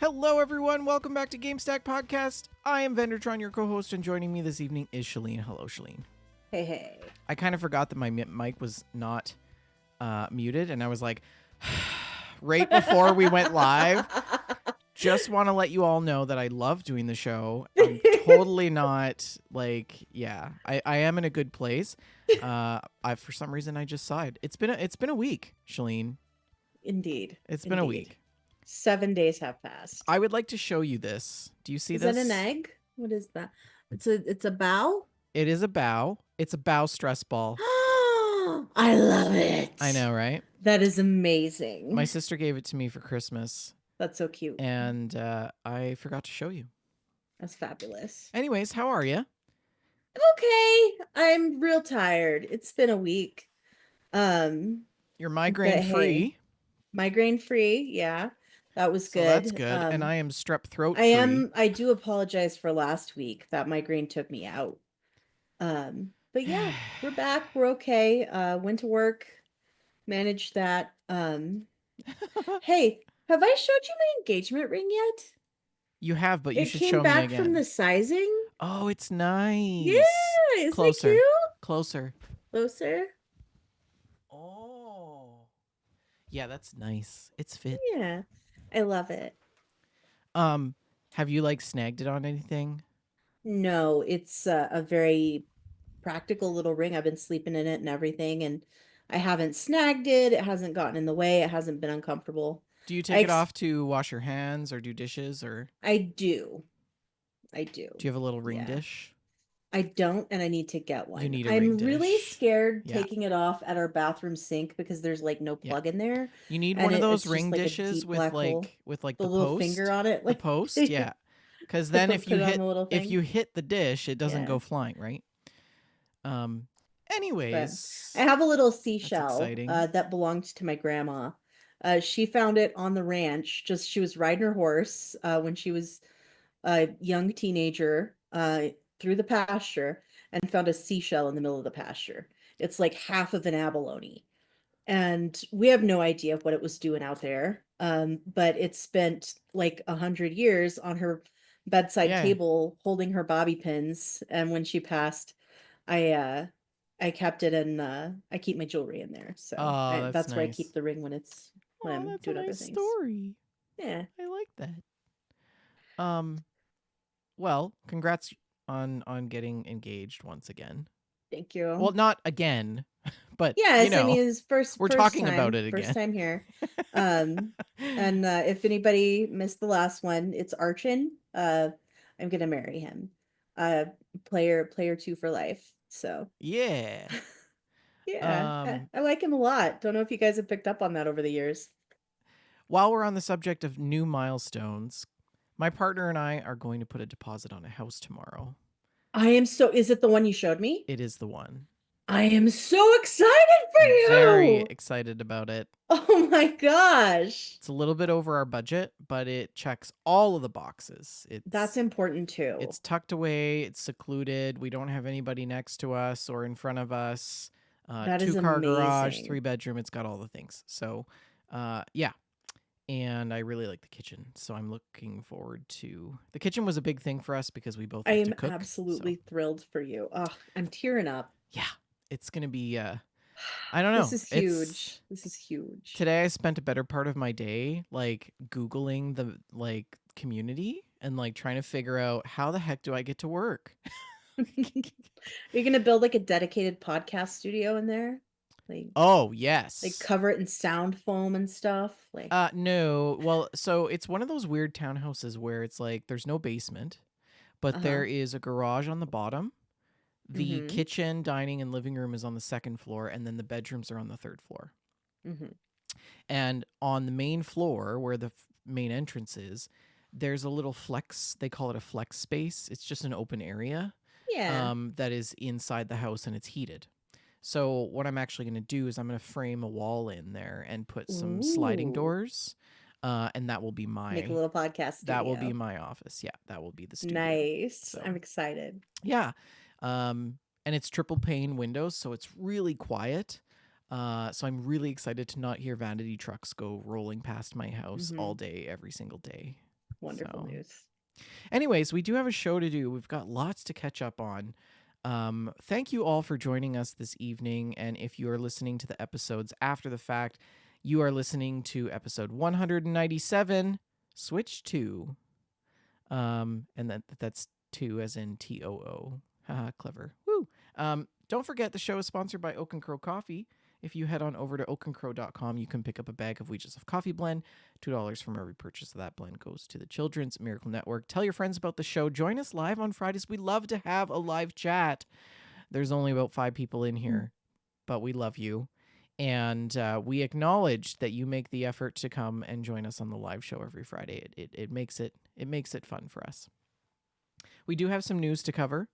Hello, everyone. Welcome back to Gamestack Podcast. I am Vendertron, your co-host, and joining me this evening is Shalene. Hello, Shalene. Hey. I kind of forgot that my mic was not muted, and I was like, right before we went live, just want to let you all know that I love doing the show. I'm totally not I am in a good place. For some reason I just sighed. It's been a week, Shalene. Indeed. It's been a week. 7 days have passed. I would like to show you this. Do you see this? Is that an egg? What is that? It's a bow? It is a bow. It's a bow stress ball. I love it. I know, right? That is amazing. My sister gave it to me for Christmas. That's so cute. And I forgot to show you. That's fabulous. Anyways, how are you? Okay. I'm real tired. It's been a week. You're migraine free. Hey, migraine free, yeah. That was good. So that's good. And I am strep throat free. I do apologize for last week. That migraine took me out. But yeah, we're back. We're okay. Went to work, managed that. Hey, have I showed you my engagement ring yet? You have, but you should show me It came back again. from the sizing. Oh, it's nice. Yeah, isn't Closer. it cute? Closer. Oh. Yeah, that's nice. It's fit. Yeah, I love it. Have you snagged it on anything? No, it's a very practical little ring. I've been sleeping in it and everything, and I haven't snagged it. It hasn't gotten in the way. It hasn't been uncomfortable. Do you take it off to wash your hands or do dishes or? I do. Do you have a little ring dish? I don't, and I need to get one. You need a ring dish. I'm really scared taking it off at our bathroom sink because there's no plug in there. You need one of those ring dishes with the little post, finger on it, the post, yeah. Because then if you hit the dish, it doesn't go flying, right? Anyways, but I have a little seashell that belonged to my grandma. She found it on the ranch. She was riding her horse when she was a young teenager through the pasture and found a seashell in the middle of the pasture. It's like half of an abalone. And we have no idea what it was doing out there. But it spent 100 years on her bedside table holding her bobby pins. And when she passed, I kept it, and I keep my jewelry in there. So that's nice. where I keep the ring when I'm doing other things. Story. Yeah, I like that. Well, congrats on getting engaged once again. Thank you. Well, not again, but yes, I mean, it's we're talking about it again. First time here. And if anybody missed the last one, it's Archon. I'm gonna marry him. Player 2 for life. So yeah. Yeah, I like him a lot. Don't know if you guys have picked up on that over the years. While we're on the subject of new milestones, my partner and I are going to put a deposit on a house tomorrow. Is it the one you showed me? It is the one. I am so excited for you. Very excited about it. Oh my gosh. It's a little bit over our budget, but it checks all of the boxes. That's important too. It's tucked away. It's secluded. We don't have anybody next to us or in front of us. That is 2-car amazing. garage, 3-bedroom. It's got all the things. So, yeah. And I really like the kitchen, so I'm looking forward to. The kitchen was a big thing for us because we both like to cook. I am absolutely thrilled for you. Oh, I'm tearing up. Yeah, it's gonna be. I don't know. This is huge. This is huge. Today I spent a better part of my day Googling the community and trying to figure out how the heck do I get to work. Are you gonna build a dedicated podcast studio in there? Oh yes, cover it in sound foam and stuff. No. Well, so it's one of those weird townhouses where it's there's no basement, but there is a garage on the bottom. The kitchen, dining, and living room is on the second floor, and then the bedrooms are on the third floor. And on the main floor, where the main entrance is, there's a little flex. They call it a flex space. It's just an open area. Yeah. That is inside the house, and it's heated. So what I'm actually going to do is I'm going to frame a wall in there and put some sliding doors, and that will be make a little podcast studio. That will be my office. Yeah, that will be the studio. Nice. So, I'm excited. Yeah. And it's triple pane windows, so it's really quiet. So I'm really excited to not hear vanity trucks go rolling past my house all day, every single day. Wonderful So, news. anyways, we do have a show to do. We've got lots to catch up on. Thank you all for joining us this evening. And if you are listening to the episodes after the fact, you are listening to episode 197, Switch 2. And that's 2 as in TOO. Haha, clever. Woo. Don't forget the show is sponsored by Oak and Crow Coffee. If you head on over to oakandcrow.com, you can pick up a bag of Weeges of Coffee blend. $2 from every purchase of that blend goes to the Children's Miracle Network. Tell your friends about the show. Join us live on Fridays. We love to have a live chat. There's only about 5 people in here, but we love you. And we acknowledge that you make the effort to come and join us on the live show every Friday. It makes it fun for us. We do have some news to cover.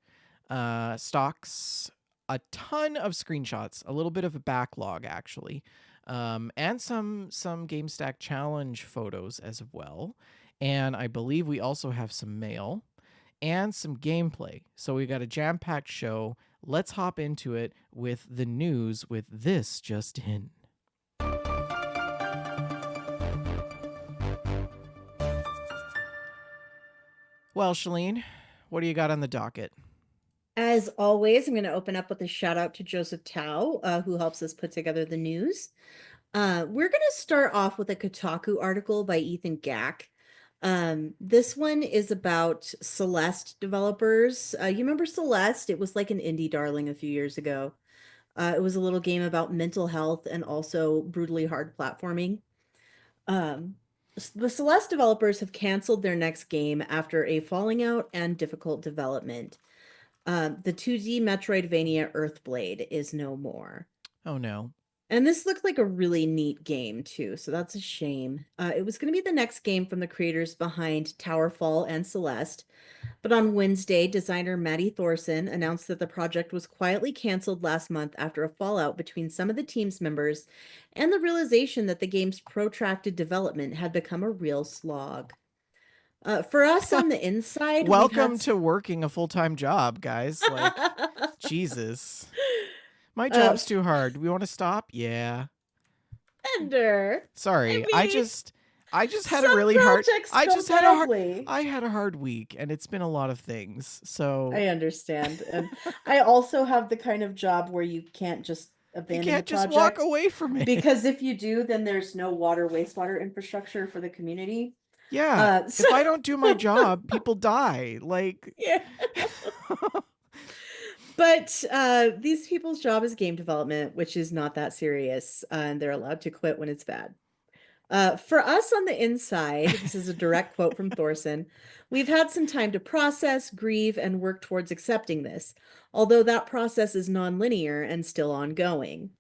Stocks, a ton of screenshots, a little bit of a backlog actually, and some Gamestack challenge photos as well. And I believe we also have some mail and some gameplay. So we got a jam-packed show. Let's hop into it with the news with this just in. Well, Shalene, what do you got on the docket? As always, I'm going to open up with a shout out to Joseph Tao, who helps us put together the news. We're going to start off with a Kotaku article by Ethan Gack. This one is about Celeste developers. You remember Celeste? It was like an indie darling a few years ago. It was a little game about mental health and also brutally hard platforming. The Celeste developers have canceled their next game after a falling out and difficult development. The 2D Metroidvania Earthblade is no more. Oh no. And this looked like a really neat game too, so that's a shame. It was going to be the next game from the creators behind Towerfall and Celeste, but on Wednesday, designer Maddie Thorson announced that the project was quietly canceled last month after a fallout between some of the team's members and the realization that the game's protracted development had become a real slog. For us on the inside, we've Welcome had to working a full-time job, guys. Like, Jesus. My uh, job's too hard. We want to stop? Yeah. Fender. Sorry. I mean, I just had a some really hard projects go badly. I had a hard week and it's been a lot of things. So I understand. And I also have the kind of job where you can't just you abandon the can't just walk project, away from it. because if you do, then there's no water, wastewater infrastructure for the community. Yeah. So If I don't do my job, people die. Like yeah. But these people's job is game development, which is not that serious, and they're allowed to quit when it's bad. For us on the inside, this is a direct quote from Thorson, we've had some time to process, grieve, and work towards accepting this, although that process is nonlinear and still ongoing.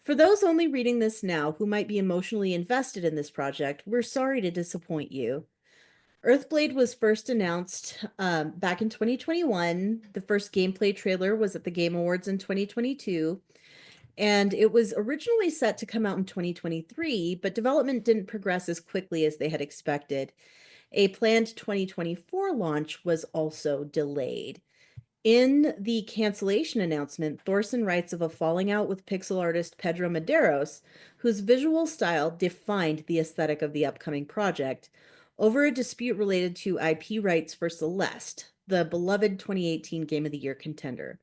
For those only reading this now who might be emotionally invested in this project, we're sorry to disappoint you. Earthblade was first announced back in 2021. The first gameplay trailer was at the Game Awards in 2022. And it was originally set to come out in 2023, but development didn't progress as quickly as they had expected. A planned 2024 launch was also delayed. In the cancellation announcement, Thorson writes of a falling out with pixel artist Pedro Medeiros, whose visual style defined the aesthetic of the upcoming project, over a dispute related to IP rights for Celeste, the beloved 2018 Game of the Year contender.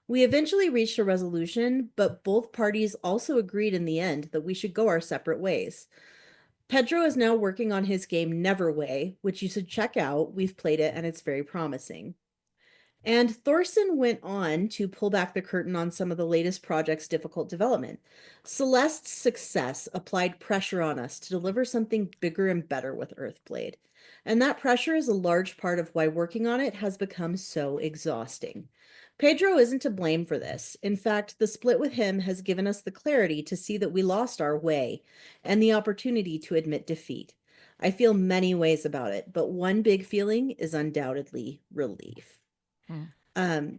We eventually reached a resolution, but both parties also agreed in the end that we should go our separate ways. Pedro is now working on his game Neverway, which you should check out. We've played it and it's very promising. And Thorson went on to pull back the curtain on some of the latest projects' difficult development. Celeste's success applied pressure on us to deliver something bigger and better with Earthblade. And that pressure is a large part of why working on it has become so exhausting. Pedro isn't to blame for this. In fact, the split with him has given us the clarity to see that we lost our way and the opportunity to admit defeat. I feel many ways about it, but one big feeling is undoubtedly relief.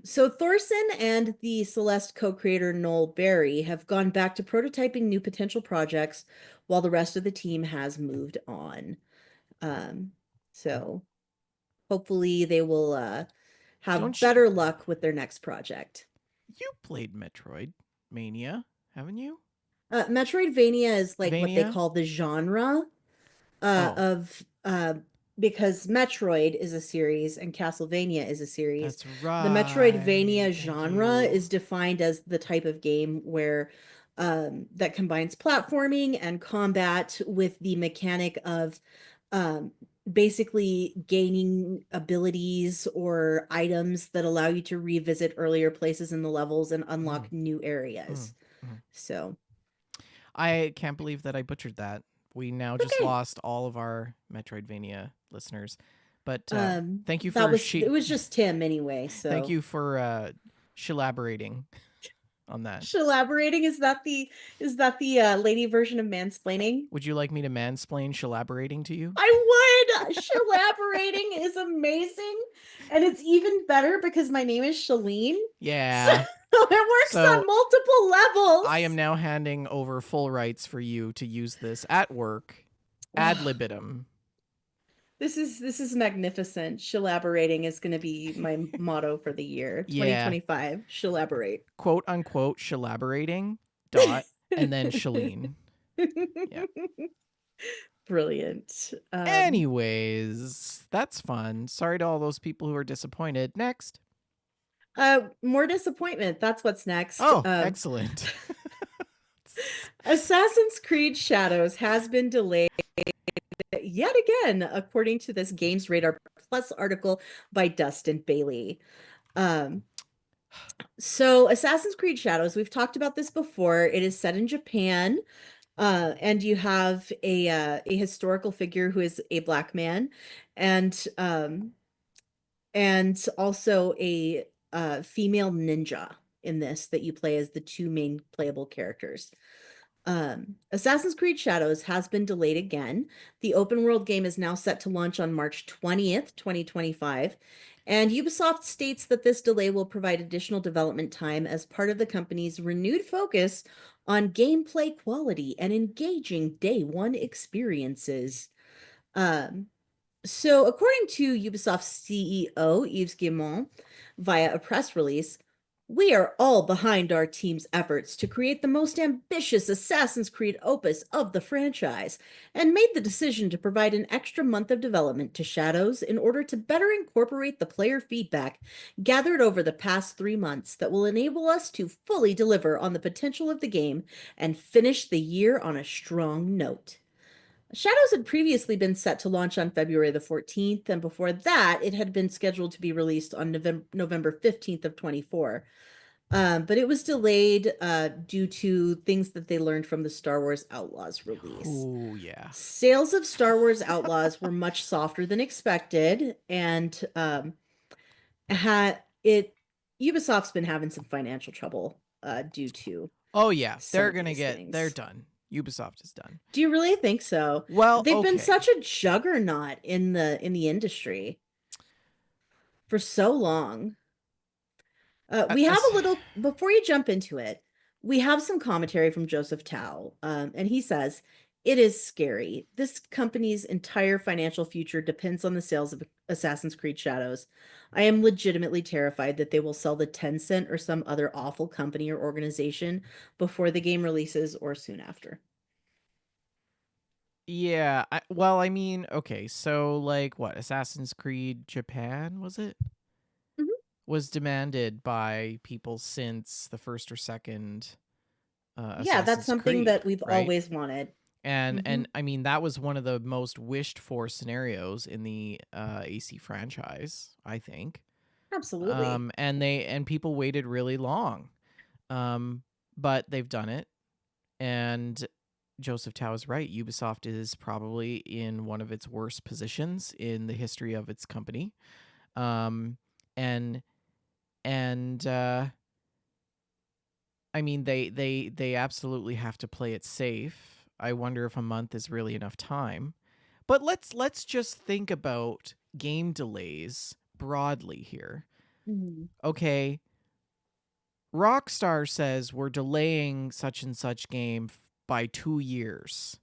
So Thorson and the Celeste co-creator Noel Berry have gone back to prototyping new potential projects while the rest of the team has moved on. So hopefully they will have better luck with their next project. You played Metroid Mania, haven't you? Metroidvania is like what they Vania? call the genre of because Metroid is a series and Castlevania is a series. That's The right. Metroidvania Thank genre you. is defined as the type of game where that combines platforming and combat with the mechanic of um, basically gaining abilities or items that allow you to revisit earlier places in the levels and Mm, unlock new mm, areas. mm. So, I can't believe that I butchered that. We now just okay. lost all of our Metroidvania listeners. But thank you That for was it was just Tim anyway, thank so you for elaborating on that. Elaborating, is that the lady version of mansplaining? Would you like me to mansplain elaborating to you? I would. Elaborating is amazing, and it's even better because my name is Shalene, so Yeah. it works So on multiple I am levels. now handing over full rights for you to use this at work ad Oh, libitum. this is magnificent. Elaborating is going to be my motto for the year Yeah. 2025. Elaborate. Quote unquote elaborating dot and then Shalene. Yeah. Brilliant. Anyways, that's fun. Sorry to all those people who are disappointed. Next. More disappointment. That's what's next. Oh, excellent. Assassin's Creed Shadows has been delayed yet again, according to this Games Radar Plus article by Dustin Bailey. Um, so Assassin's Creed Shadows, we've talked about this before. It is set in Japan, and you have a historical figure who is a black man, and also a female ninja in this that you play as the two main playable characters. Assassin's Creed Shadows has been delayed again. The open world game is now set to launch on March 20th, 2025. And Ubisoft states that this delay will provide additional development time as part of the company's renewed focus on gameplay quality and engaging day one experiences. Um, so, according to Ubisoft's CEO, Yves Guillemot, via a press release, we are all behind our team's efforts to create the most ambitious Assassin's Creed opus of the franchise, and made the decision to provide an extra month of development to Shadows in order to better incorporate the player feedback gathered over the past 3 months that will enable us to fully deliver on the potential of the game and finish the year on a strong note. Shadows had previously been set to launch on February the 14th, and before that, it had been scheduled to be released on November 15th of 24. But it was delayed due to things that they learned from the Star Wars Outlaws release. Oh, yeah. Sales of Star Wars Outlaws were much softer than expected, and had it Ubisoft's been having some financial trouble due to Oh, yeah. some They're of going to these they're things. done. Ubisoft is done. Do you really think so? Well, They've been okay. such a juggernaut in the industry for so long. We have As, a little before you jump into it. We have some commentary from Joseph Tao, and he says it is scary. This company's entire financial future depends on the sales of Assassin's Creed Shadows. I am legitimately terrified that they will sell the Tencent or some other awful company or organization before the game releases or soon after. yeah. Well, I mean, okay. So, like, what? Assassin's Creed Japan, was it? Mhm. Was demanded by people since the first or second Yeah, that's Assassin's something Creed, that we've right? always wanted. And Hmm. I mean that was one of the most wished for scenarios in the AC franchise, I think. Absolutely. And people waited really long. Um, but they've done it, and Joseph Tao is right. Ubisoft is probably in one of its worst positions in the history of its company. Um, and and I mean they absolutely have to play it safe. I wonder if a month is really enough time. But let's just think about game delays broadly here. Mhm. Okay, Rockstar says we're delaying such and such game by 2 years.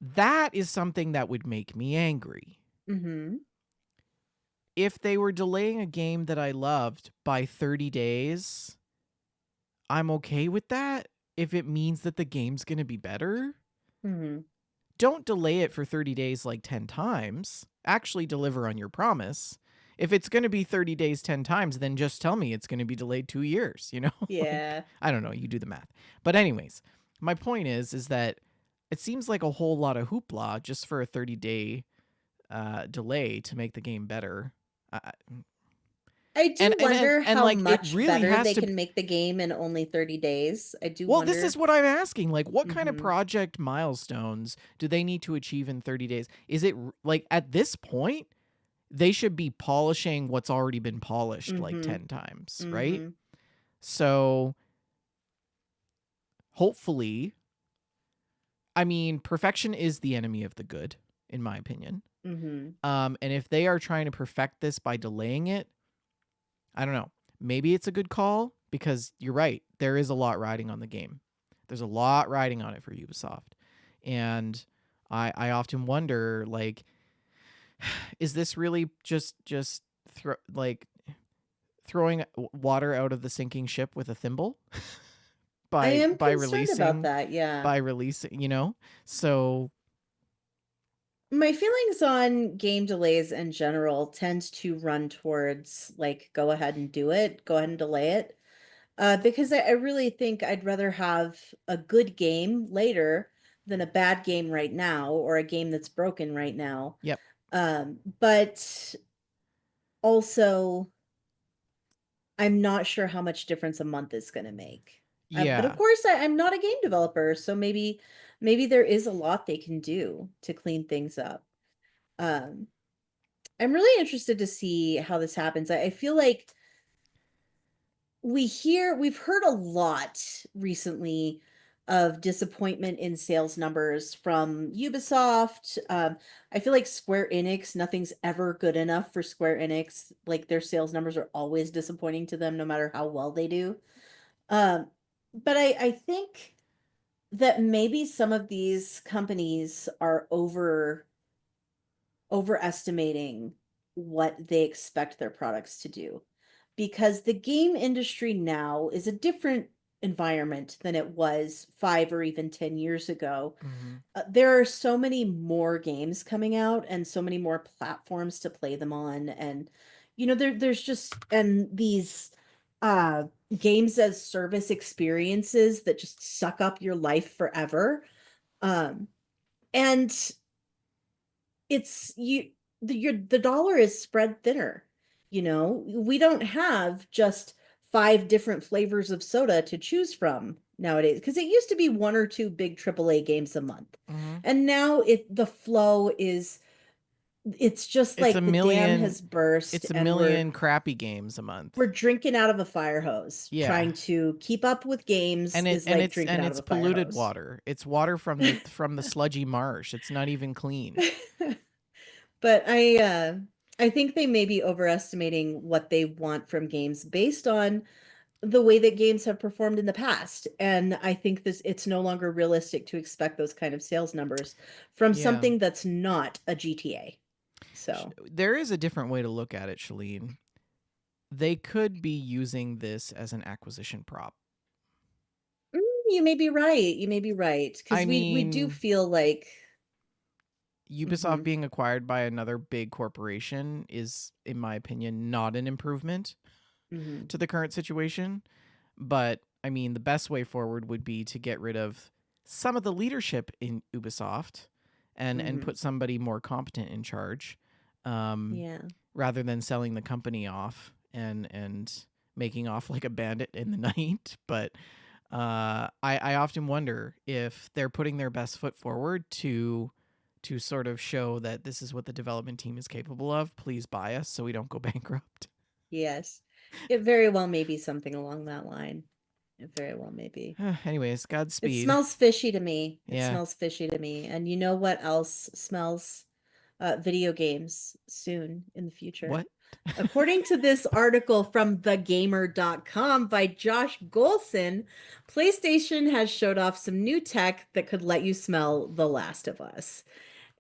That is something that would make me angry. Mhm. If they were delaying a game that I loved by 30 days, I'm okay with that if it means that the game's going to be better. Mhm. don't delay it for 30 days like 10 times. Actually deliver on your promise. If it's going to be 30 days 10 times, then just tell me it's going to be delayed 2 years, you know? Like, Yeah. I don't know, you do the math. But anyways, my point is that it seems like a whole lot of hoopla just for a 30-day delay to make the game better. I do wonder And how like it much really better has they to. can make the game in only 30 days. I do Well, this is wonder. what I'm asking. Like, what kind of Mhm. project milestones do they need to achieve in 30 days? Is it like at this point, they should be polishing what's already been polished like Mhm. 10 times, right? Mhm. So hopefully, I mean, perfection is the enemy of the good, in my opinion. Mhm. And if they are trying to perfect this by delaying it, I don't know. Maybe it's a good call because you're right. There is a lot riding on the game. There's a lot riding on it for Ubisoft. And I often wonder, like, is this really just like throwing water out of the sinking ship with a thimble I by am by concerned about releasing that, yeah. by releasing, you know? So, My feelings on game delays in general tend to run towards like go ahead and do it, go ahead and delay it. Because I really think I'd rather have a good game later than a bad game right now or a game that's broken right now. yep. But also, I'm not sure how much difference a month is going to make. But of Yeah. course, I'm not a game developer, so maybe there is a lot they can do to clean things up. Um, I'm really interested to see how this happens. I feel like we've heard a lot recently of disappointment in sales numbers from Ubisoft. I feel like Square Enix, nothing's ever good enough for Square Enix. Like their sales numbers are always disappointing to them, no matter how well they do. Um, but I think that maybe some of these companies are overestimating what they expect their products to do because the game industry now is a different environment than it was 5 or even 10 years ago. Mhm. There are so many more games coming out and so many more platforms to play them on, and there's just and these uh games as service experiences that just suck up your life forever. And it's you the dollar is spread thinner. We don't have just 5 different flavors of soda to choose from nowadays because it used to be 1 or 2 big AAA games a month. Mhm. And now the flow is it's just It's a like the dam million has burst it's a and we're million crappy games a month. we're drinking out of a fire hose. Yeah. Trying to keep up with games is like drinking And out of it's a fire polluted hose. water. It's water from the sludgy marsh. It's not even clean. But I think they may be overestimating what they want from games based on the way that games have performed in the past. And I think it's no longer realistic to expect those kind of sales numbers from Yeah. something that's not a GTA. So, There is a different way to look at it, Shalene. They could be using this as an acquisition prop. you may be right. You may be right I because we do mean, feel like Ubisoft mhm, being acquired by another big corporation is, in my opinion, not an improvement mhm, to the current situation. But I mean, the best way forward would be to get rid of some of the leadership in Ubisoft and mhm. put somebody more competent in charge, um, Yeah. rather than selling the company off and making off like a bandit in the night. But I often wonder if they're putting their best foot forward to sort of show that this is what the development team is capable of. Please buy us so we don't go bankrupt. Yes. It very well may be something along that line. It very well may be. Anyways, It Godspeed. smells fishy to me. It Yeah. smells fishy to me. And you know what else smells? Video games soon in the future. What? According to this article from thegamer.com by Josh Golson, PlayStation has showed off some new tech that could let you smell The Last of Us.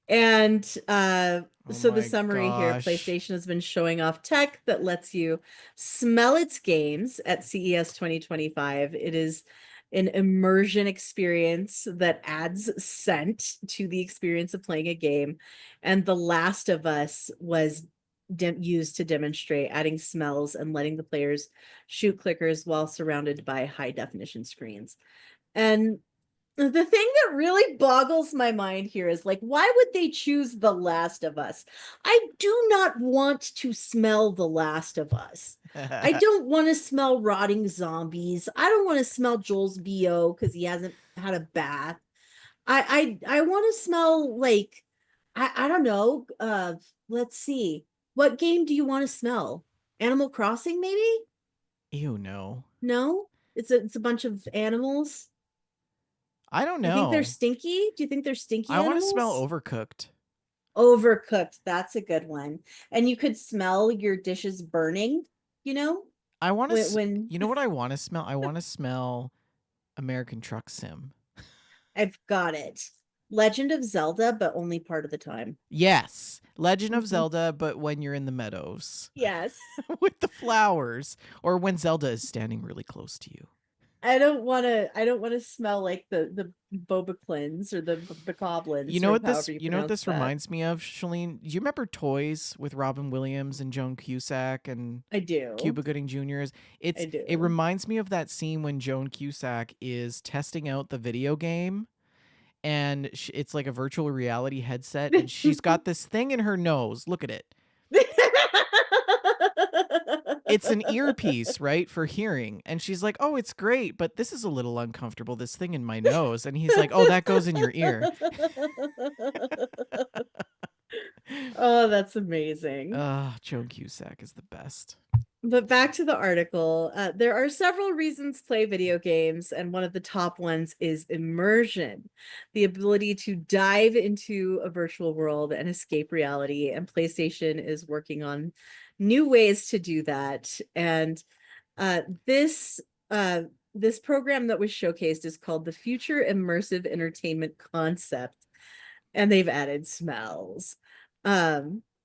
And Oh so the my summary here, gosh. PlayStation has been showing off tech that lets you smell its games at CES 2025. It is an immersion experience that adds scent to the experience of playing a game. And The Last of Us was used to demonstrate adding smells and letting the players shoot clickers while surrounded by high definition screens. And the thing that really boggles my mind here is like, why would they choose The Last of Us? I do not want to smell The Last of Us. I don't want to smell rotting zombies. I don't want to smell Joel's BO because he hasn't had a bath. I want to smell like I don't know. Let's see. What game do you want to smell? Animal Crossing, maybe? Ew, no. No? It's a bunch of animals. I don't Do you think they're know. stinky? Do you think they're I stinky want to smell animals? overcooked. Overcooked. That's a good one. And you could smell your dishes burning, you know? I want to When you know what I want to smell? I want to smell American Truck Sim. I've got it. Legend of Zelda, but only part of the time. Yes. Legend of Zelda, but when you're in the meadows Yes. with the flowers or when Zelda is standing really close to you. I don't want to smell like the Bobaclins or the Bokoblins or however you You know what pronounce this that. reminds me of, Shalene? Do you remember Toys with Robin Williams and Joan Cusack and I do. Cuba Gooding Jr.'s? I It do. reminds me of that scene when Joan Cusack is testing out the video game and it's like a virtual reality headset and she's got this thing in her nose. Look at it. It's an earpiece, right, for hearing. And she's like, "Oh, it's great, but this is a little uncomfortable, this thing in my nose." And he's like, "Oh, that goes in your ear." Oh, that's amazing. Joan Cusack is the best. But back to the article, there are several reasons to play video games, and one of the top ones is immersion, the ability to dive into a virtual world and escape reality. And PlayStation is working on new ways to do that. And uh, this uh, this program that was showcased is called the Future Immersive Entertainment Concept, and they've added smells.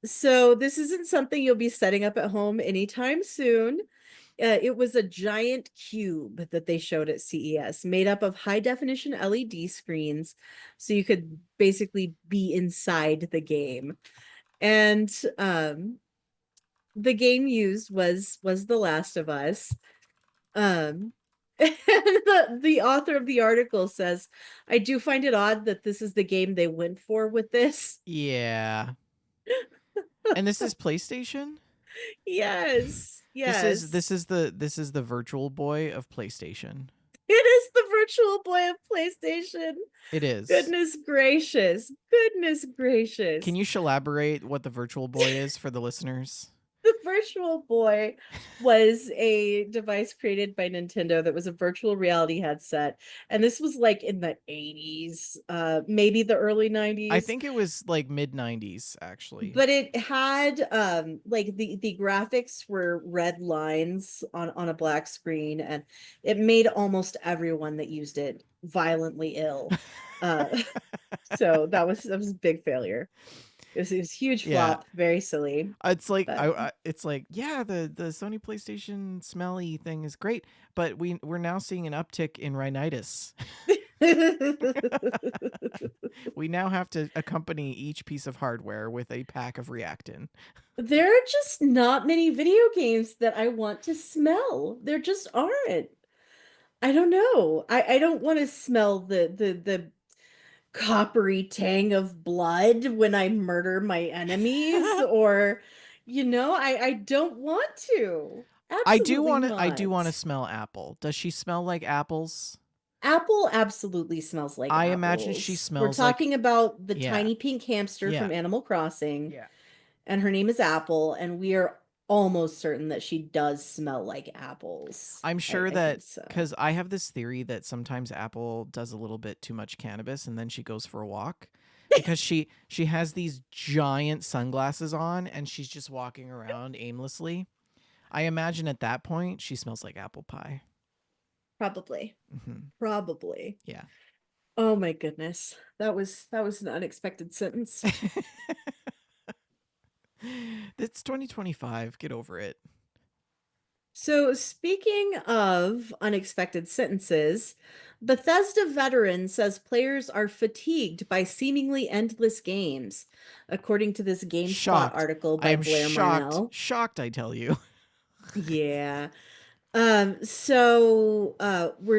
So this isn't something you'll be setting up at home anytime soon. It was a giant cube that they showed at CES, made up of high definition LED screens, so you could basically be inside the game. And the game used was The Last of Us. And the author of the article says, I do find it odd that this is the game they went for with this. Yeah. And this is PlayStation? Yes, This yes. is the Virtual Boy of PlayStation. It is the Virtual Boy of PlayStation. It is. Goodness gracious. Goodness Can gracious. you elaborate what the Virtual Boy is for the listeners? The Virtual Boy was a device created by Nintendo that was a virtual reality headset. And this was like in the 80s, maybe the early I 90s. think it was like mid 90s actually. But it had like the graphics were red lines on a black screen, and it made almost everyone that used it violently ill. Uh so that was a big failure. It was a huge Yeah. flop, very silly. It's like But it's like, yeah, the Sony PlayStation smelly thing is great, but we're now seeing an uptick in rhinitis. We now have to accompany each piece of hardware with a pack of Reactin. there are just not many video games that I want to smell. There just aren't. I don't know. I don't want to smell the coppery tang of blood when I murder my enemies, or I don't want to. Absolutely I do want to not. smell apple. Does she smell like apples? Apple absolutely smells like I imagine she apples. We're smells like talking about the yeah. tiny pink hamster Yeah. from Animal Crossing, Yeah. and her name is Apple, and we are almost certain that she does smell like apples. I'm I, sure I think that so. cuz I have this theory that sometimes Apple does a little bit too much cannabis and then she goes for a walk because she has these giant sunglasses on and she's just walking around aimlessly. I imagine at that point she smells like apple pie. Probably. Mhm. Probably. Yeah. Oh my goodness. That was an unexpected sentence. It's 2025. Get over it. So, speaking of unexpected sentences, Bethesda veteran says players are fatigued by seemingly endless games, according to this GameSpot Shocked. article I by am Blair shocked. Marnell. Shocked, I tell you. Yeah. We're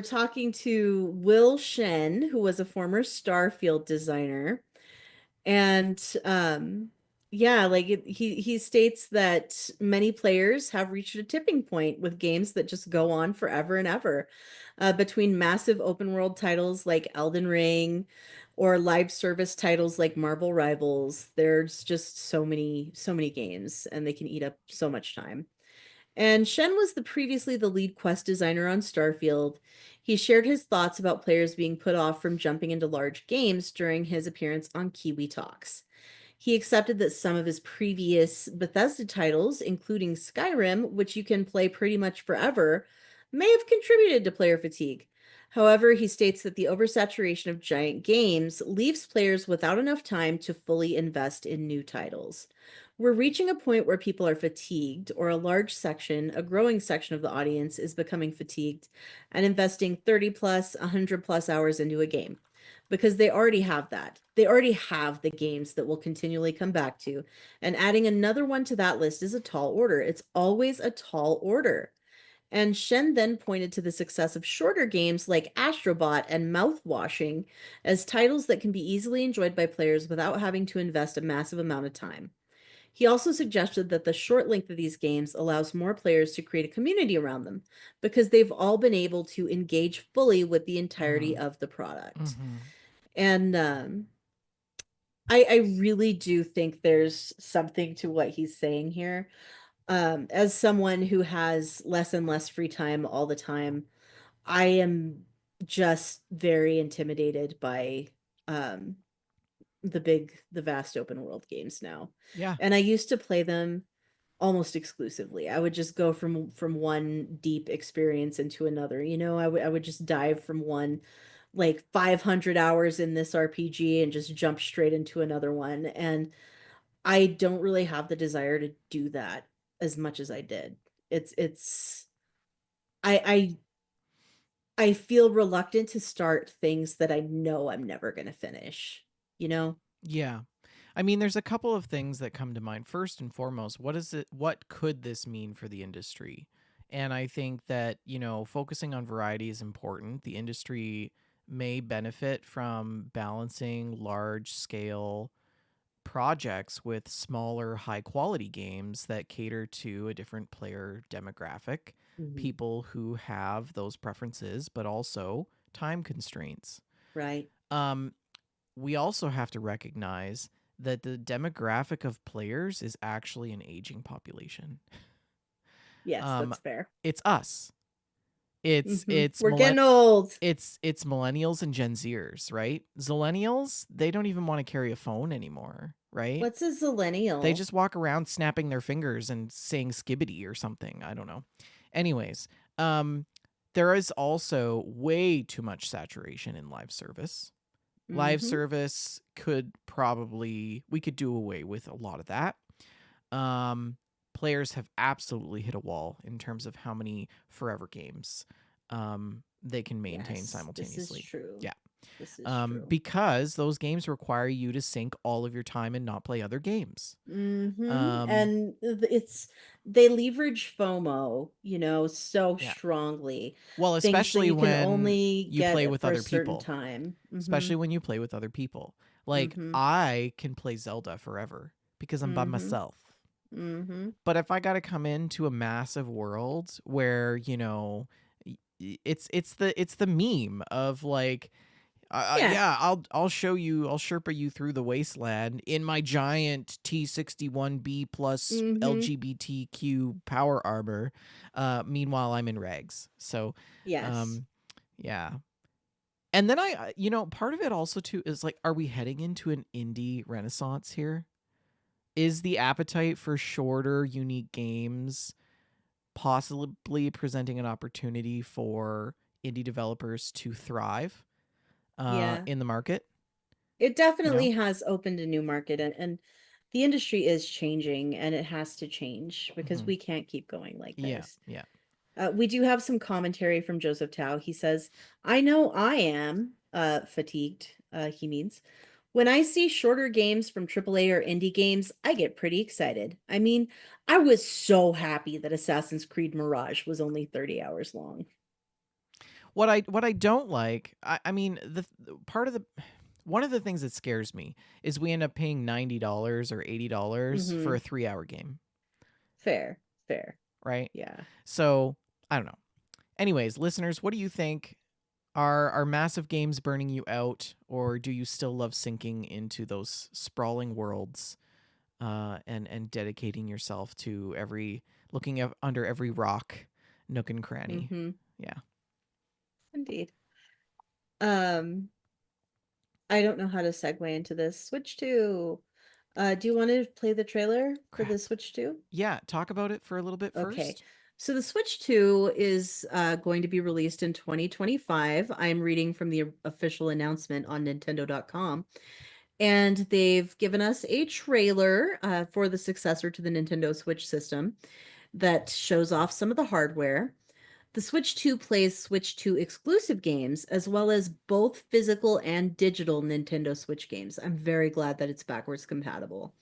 talking to Will Shen, who was a former Starfield designer. And yeah, he states that many players have reached a tipping point with games that just go on forever and ever. Between massive open world titles like Elden Ring or live service titles like Marvel Rivals, there's just so many games and they can eat up so much time. And Shen was previously the lead quest designer on Starfield. He shared his thoughts about players being put off from jumping into large games during his appearance on Kiwi Talks. He accepted that some of his previous Bethesda titles, including Skyrim, which you can play pretty much forever, may have contributed to player fatigue. However, he states that the oversaturation of giant games leaves players without enough time to fully invest in new titles. We're reaching a point where people are fatigued, or a large section, a growing section of the audience is becoming fatigued and investing 30 plus, 100 plus hours into a game because they already have that. They already have the games that we'll continually come back to. And adding another one to that list is a tall order. It's always a tall order. And Shen then pointed to the success of shorter games like Astrobot and Mouthwashing as titles that can be easily enjoyed by players without having to invest a massive amount of time. He also suggested that the short length of these games allows more players to create a community around them because they've all been able to engage fully with the entirety Mm-hmm. of the product. Mm-hmm. And I really do think there's something to what he's saying here. As someone who has less and less free time all the time, I am just very intimidated by um, the vast open world games now. Yeah. And I used to play them almost exclusively. I would just go from one deep experience into another. You know, I would just dive from one like 500 hours in this RPG and just jump straight into another one. And I don't really have the desire to do that as much as I did. It's I I feel reluctant to start things that I know I'm never going to finish, you know? Yeah. I mean, there's a couple of things that come to mind. First and foremost, what could this mean for the industry? And I think that, focusing on variety is important. The industry may benefit from balancing large scale projects with smaller, high quality games that cater to a different player demographic, Mhm. people who have those preferences, but also time constraints. Right. Um, we also have to recognize that the demographic of players is actually an aging population. Yes, Um, that's fair. it's us. It's it's We're millen- getting old. it's millennials and Gen Zers, right? Zillennials, they don't even want to carry a phone anymore, right? What's a They zillennial? just walk around snapping their fingers and saying skibbity or something. I don't know. Anyways, um, there is also way too much saturation in live service. Live Mm-hmm. service we could do away with a lot of that. Um, Players have absolutely hit a wall in terms of how many forever games they can maintain Yes, this is simultaneously. true. Yeah. This is true. Because those games require you to sink all of your time and not play other games. Mm-hmm. Um, And they leverage FOMO, you know, so yeah. strongly. Well, Things that especially you can when only you get play with for a other certain people. time. Mm-hmm. Especially when you play with other people. Like, Mm-hmm. I can play Zelda forever because I'm by Mm-hmm. myself. Mm-hmm. But if I got to come into a massive world where, it's the meme of like, Yeah. yeah, I'll Sherpa you through the wasteland in my giant T61B plus Mm-hmm. LGBTQ power armor. Meanwhile, I'm in rags. So, Yes. um, yeah. And then part of it also too is like, are we heading into an indie renaissance here? Is the appetite for shorter, unique games possibly presenting an opportunity for indie developers to thrive Yeah. in the market? It You know? definitely has opened a new market and the industry is changing and it has to change because Hmm. we can't keep going like Yeah, this. yeah. We do have some commentary from Joseph Tao. He says, I know I am fatigued, he means. When I see shorter games from AAA or indie games, I get pretty excited. I mean, I was so happy that Assassin's Creed Mirage was only 30 hours long. What I don't like, I mean, part of the one of the things that scares me is we end up paying $90 or $80 for Mm-hmm. a 3-hour game, Fair, fair. right? Yeah. So I don't know. Anyways, listeners, what do you think? Are massive games burning you out, or do you still love sinking into those sprawling worlds, and dedicating yourself to looking under every rock, nook and cranny? Mm-hmm. Yeah, Indeed. Um, I don't know how to segue into this. Switch to. Do you want to play the trailer for the crap. Switch 2? Yeah, talk about it for a little bit Okay. first. So the Switch 2 is going to be released in 2025. I'm reading from the official announcement on Nintendo.com. And they've given us a trailer for the successor to the Nintendo Switch system that shows off some of the hardware. The Switch 2 plays Switch 2 exclusive games, as well as both physical and digital Nintendo Switch games. I'm very glad that it's backwards compatible.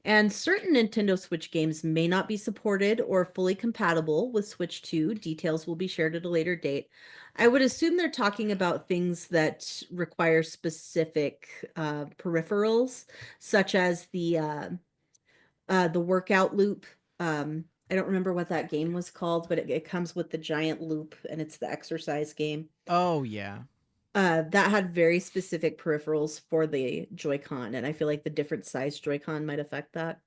And certain Nintendo Switch games may not be supported or fully compatible with Switch 2. Details will be shared at a later date. I would assume they're talking about things that require specific peripherals, such as the workout loop. I don't remember what that game was called, but it comes with the giant loop, and it's the exercise game. Oh yeah. That had very specific peripherals for the Joy-Con, and I feel like the different size Joy-Con might affect that.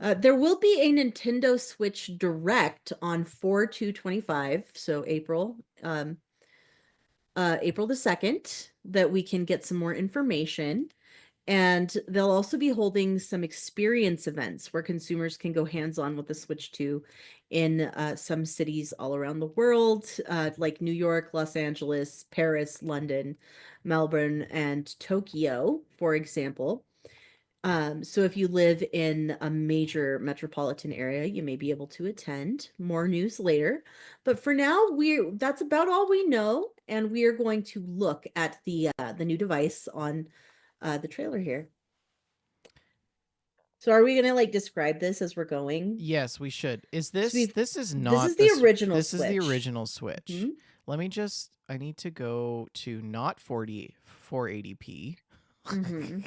There will be a Nintendo Switch Direct on 4/2/25, so April the 2nd, that we can get some more information. And they'll also be holding some experience events where consumers can go hands-on with the Switch 2 in some cities all around the world, like New York, Los Angeles, Paris, London, Melbourne, and Tokyo, for example. So if you live in a major metropolitan area, you may be able to attend. More news later. But for now, that's about all we know, and we are going to look at the new device on the trailer here. So are we gonna like describe this as we're going? Yes, we should. Is So we've this is this is not the this original this is the Switch. original Switch. Hmm. I need to go to not 480p. Hmm.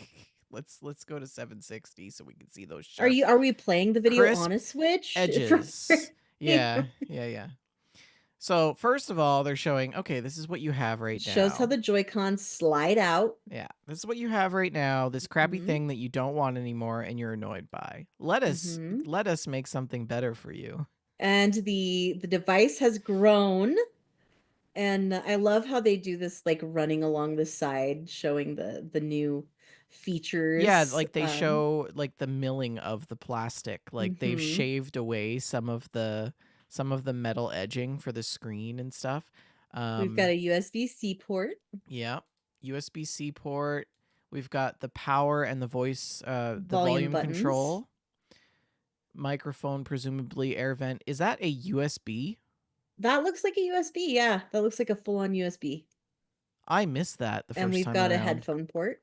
Let's go to 760 so we can see those sharp Are we playing the video on crisp a Switch? edges. Yeah, yeah, yeah. So, first of all, they're showing, okay, this is what you have right Shows how now. the Joy-Cons slide out. Yeah, this is what you have right now, this crappy Hmm. thing that you don't want anymore and you're annoyed by. Hmm. Let us make something better for you. And the device has grown. And I love how they do this, like running along the side, showing the new Yeah, features. like they show like the milling of the plastic. Like they've Hmm. shaved away some of the metal edging for the screen and stuff. We've got Um a USB-C port, yeah, USB-C port. We've got the power and the voice the volume volume buttons. control, microphone, presumably air vent. Is that a USB? That looks like a USB. Yeah, that looks like a full-on USB. I missed that the And first we've time got a around. headphone port.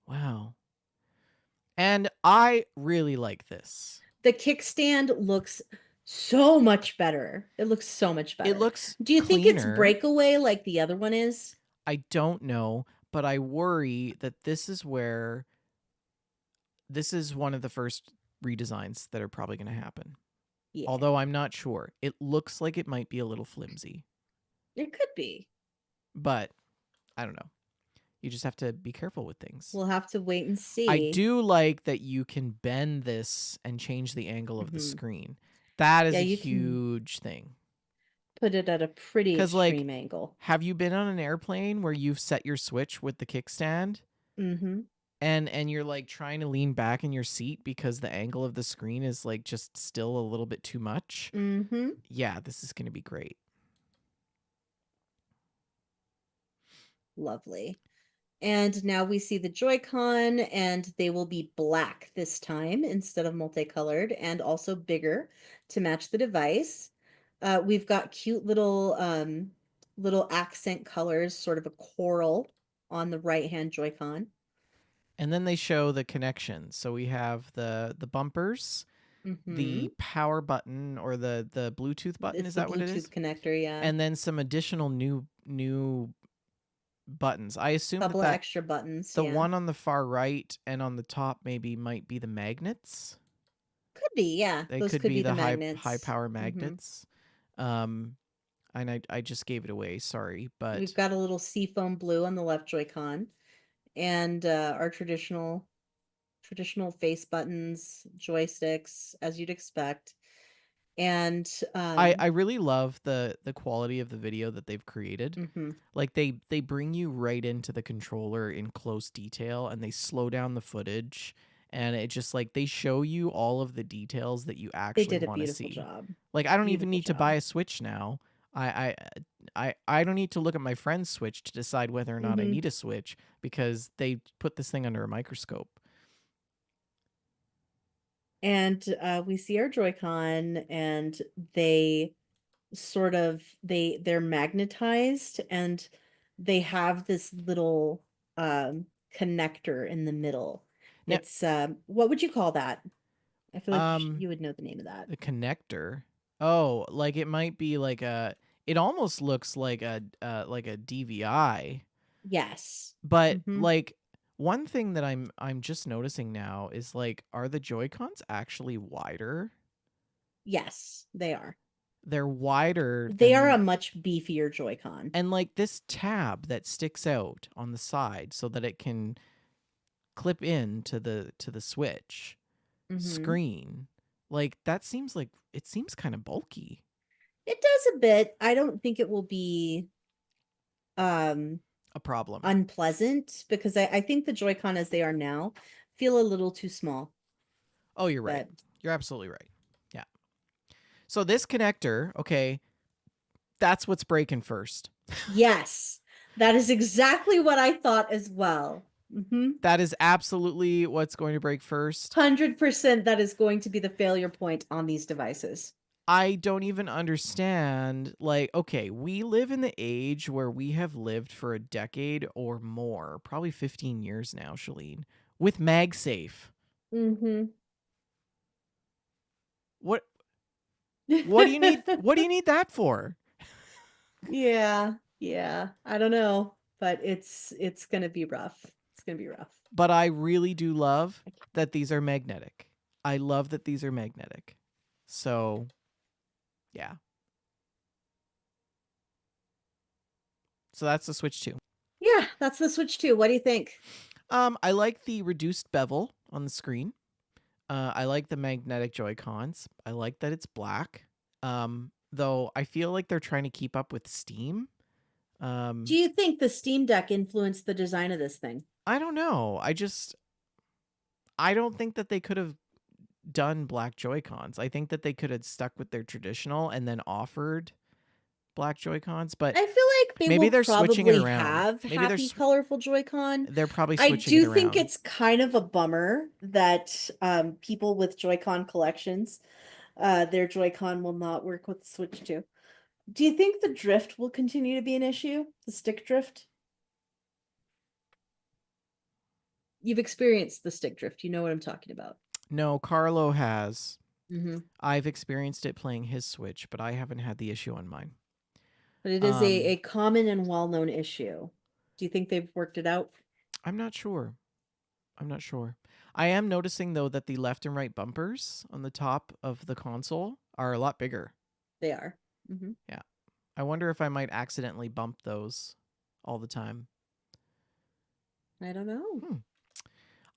Wow. And I really like this. The kickstand looks so much better. It looks so much It better. looks Do you think it's cleaner. breakaway like the other one is? I don't know, but I worry that this is one of the first redesigns that are probably going to happen. Yeah, Although I'm not sure. It looks like it might be a little flimsy, it could be. but I don't know. You just have to be careful with things. We'll have to wait and I see. do like that you can bend this and change the angle of the Hmm. screen. That Yeah, is a you can huge thing. put it at a pretty Cuz like extreme angle. have you been on an airplane where you've set your switch with the kickstand Mm-hmm. and you're like trying to lean back in your seat because the angle of the screen is like just still a little bit too much? Mm-hmm. Yeah, this is going to be great. Lovely. And now we see the Joy-Con, and they will be black this time instead of multicolored, and also bigger to match the device. We've got cute little accent colors, sort of a coral on the right-hand Joy-Con. And then they show the connections. So we have the bumpers, Mm-hmm. the power button or the Bluetooth button. It's Is the that what it Bluetooth is? connector, yeah. And then some additional new buttons. I assume Couple of extra buttons, the yeah. one on the far right and on the top maybe might be the magnets. Could be, yeah. They Those could could be be the the high magnets. power Mm-hmm. magnets. Um, and I just gave it away. Sorry, We've but got a little seafoam blue on the left Joy-Con, and our traditional face buttons, joysticks, as you'd expect. And I really love the quality of the video that they've created. mhm, Like they bring you right into the controller in close detail and they slow down the footage and it just like they show you all of the details that you they actually did a want to beautiful see. job. Like I don't even Beautiful need to buy job. a Switch now. I don't need to look at my friend's Switch to decide whether or not I Hmm. need a Switch because they put this thing under a microscope. And we see our Joy-Con, and they they're magnetized, and they have this little connector in the middle. Now, It's what would you call that? I feel like um, you would know the name of that. the connector. Oh, like it might be like a. It almost looks like a DVI, Yes. but Hmm. like one thing that I'm just noticing now is like, are the Joy Cons actually wider? Yes, they are. They're wider They are a than much beefier Joy-Con. and like this tab that sticks out on the side so that it can clip in to the Switch Hmm. screen. Like that seems like it seems kind of bulky. It does a bit. I don't think it will be um A problem. unpleasant, because I think the Joy-Con as they are now feel a little too small. Oh, you're right. But You're absolutely right. Yeah. So this connector, okay, that's what's breaking first. yes, that is exactly what I thought as well. Mm-hmm. That is absolutely what's going to break first. 100% that is going to be the failure point on these devices. I don't even understand. Like, okay, we live in the age where we have lived for a decade or more, probably 15 years now, Shalene, with MagSafe. Mm-hmm. What what do you need what do you need that for? Yeah, yeah. I don't know, but it's gonna be rough. It's gonna be rough. But I really do love that these are magnetic. I love that these are magnetic. So, yeah. So that's the Switch 2. Yeah, that's the Switch 2. What do you think? I like the reduced bevel on the screen. I like the magnetic Joy Cons. I like that it's black. Though I feel like they're trying to keep up with Steam. Do Um, you think the Steam Deck influenced the design of this thing? I don't know. I don't think that they could have done black Joy Cons. I think that they could have stuck with their traditional and then offered black Joy Cons. But I feel like they maybe will they're switching it probably around. have Maybe happy, colorful Joy-Con. they're probably I switching it do think around. it's kind of a bummer that people with Joy-Con collections, their Joy-Con will not work with the Switch 2. Do you think the drift will continue to be an issue? The stick drift? You've experienced the stick drift. You know what I'm talking about. No, Carlo has. Hmm. I've experienced it playing his Switch, but I haven't had the issue on mine. But it is Um, a common and well-known issue. Do you think they've worked it out? I'm not sure. I'm not sure. I am noticing though that the left and right bumpers on the top of the console are a lot bigger. They are. Hmm. Yeah. I wonder if I might accidentally bump those all the time. I don't know. Hmm.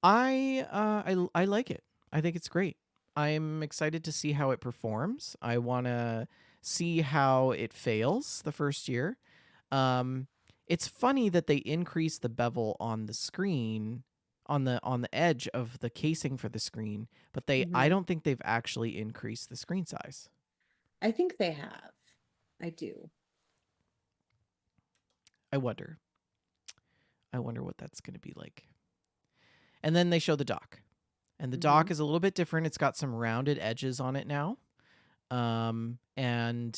I like it. I think it's great. I'm excited to see how it performs. I want to see how it fails the first year. Um, it's funny that they increase the bevel on the screen on the edge of the casing for the screen, but I Hmm. don't think they've actually increased the screen size. I think they have. I do. I wonder. I wonder what that's going to be like. And then they show the dock. And the Hmm. dock is a little bit different. It's got some rounded edges on it now. And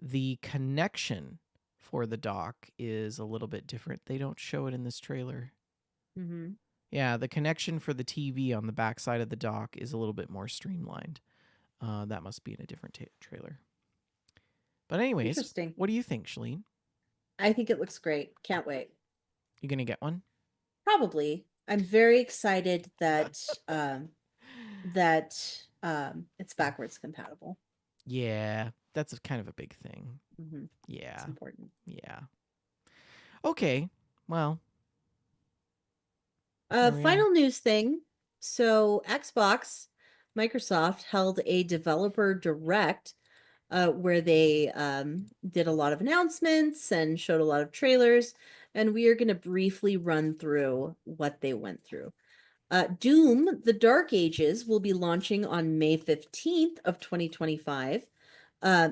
the connection for the dock is a little bit different. They don't show it in this trailer. Mhm. Yeah, the connection for the TV on the backside of the dock is a little bit more streamlined. That must be in a different trailer. But anyways, Interesting. what do you think, Shalene? I think it looks great. Can't wait. You gonna get one? Probably. I'm very excited that it's backwards compatible. Yeah, that's kind of a big thing. Mhm. It's Yeah, important. yeah. Okay, well, there we are. Final news thing. So Xbox, Microsoft held a developer direct where they did a lot of announcements and showed a lot of trailers, and we are going to briefly run through what they went through. Doom: The Dark Ages will be launching on May 15th of 2025.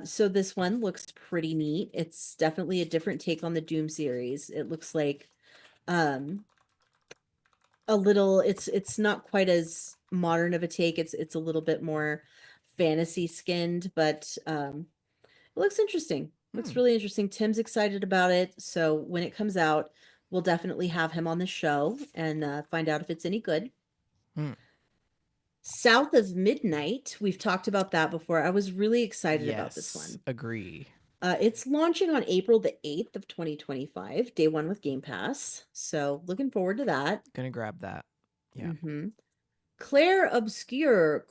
So this one looks pretty neat. It's definitely a different take on the Doom series. It looks like um a little it's not quite as modern of a take. It's a little bit more fantasy skinned, but it looks interesting. Looks Hmm. really interesting. Tim's excited about it, so when it comes out, we'll definitely have him on the show and find out if it's any good. Hmm. South of Midnight, we've talked about that before. I was really excited about this Yes, one. agree. It's launching on April the 8th of 2025, day one with Game Pass. So looking forward to that. Gonna grab that. Yeah. Mm-hmm. Claire Obscure: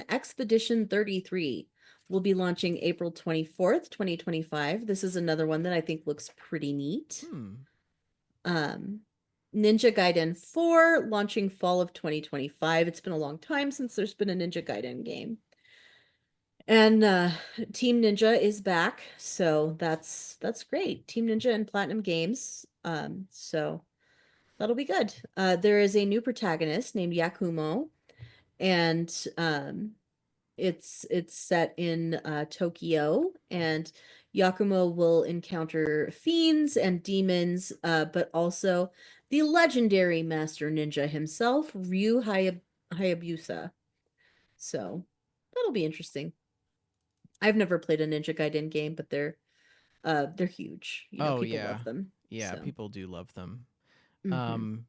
Expedition 33 will be launching April 24th, 2025. This is another one that I think looks pretty neat. Hmm. Um, Ninja Gaiden 4 launching fall of 2025. It's been a long time since there's been a Ninja Gaiden game. And Team Ninja is back, so that's great. Team Ninja and Platinum Games. So that'll be good. There is a new protagonist named Yakumo, and it's set in Tokyo, and Yakumo will encounter fiends and demons, but also the legendary master ninja himself, Hayabusa. So that'll be interesting. I've never played a Ninja Gaiden game, but they're huge. You know, Oh people yeah, love them. yeah. So, People do love them. mhm. Um.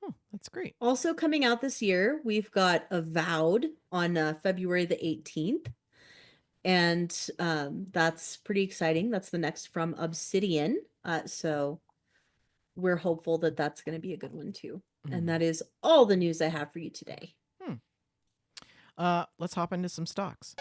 Oh, that's great. Also coming out this year, we've got Avowed on February the 18th. And that's pretty exciting. That's the next from Obsidian. So we're hopeful that that's going to be a good one too. And Mm. that is all the news I have for you today. Hmm. Let's hop into some stocks.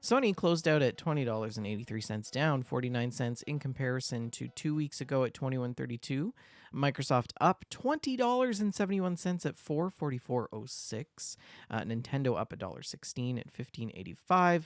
Sony closed out at $20.83, down 49 cents in comparison to 2 weeks ago at 21.32. Microsoft up $20.71 at 444.06. Nintendo up $1.16 at 15.85.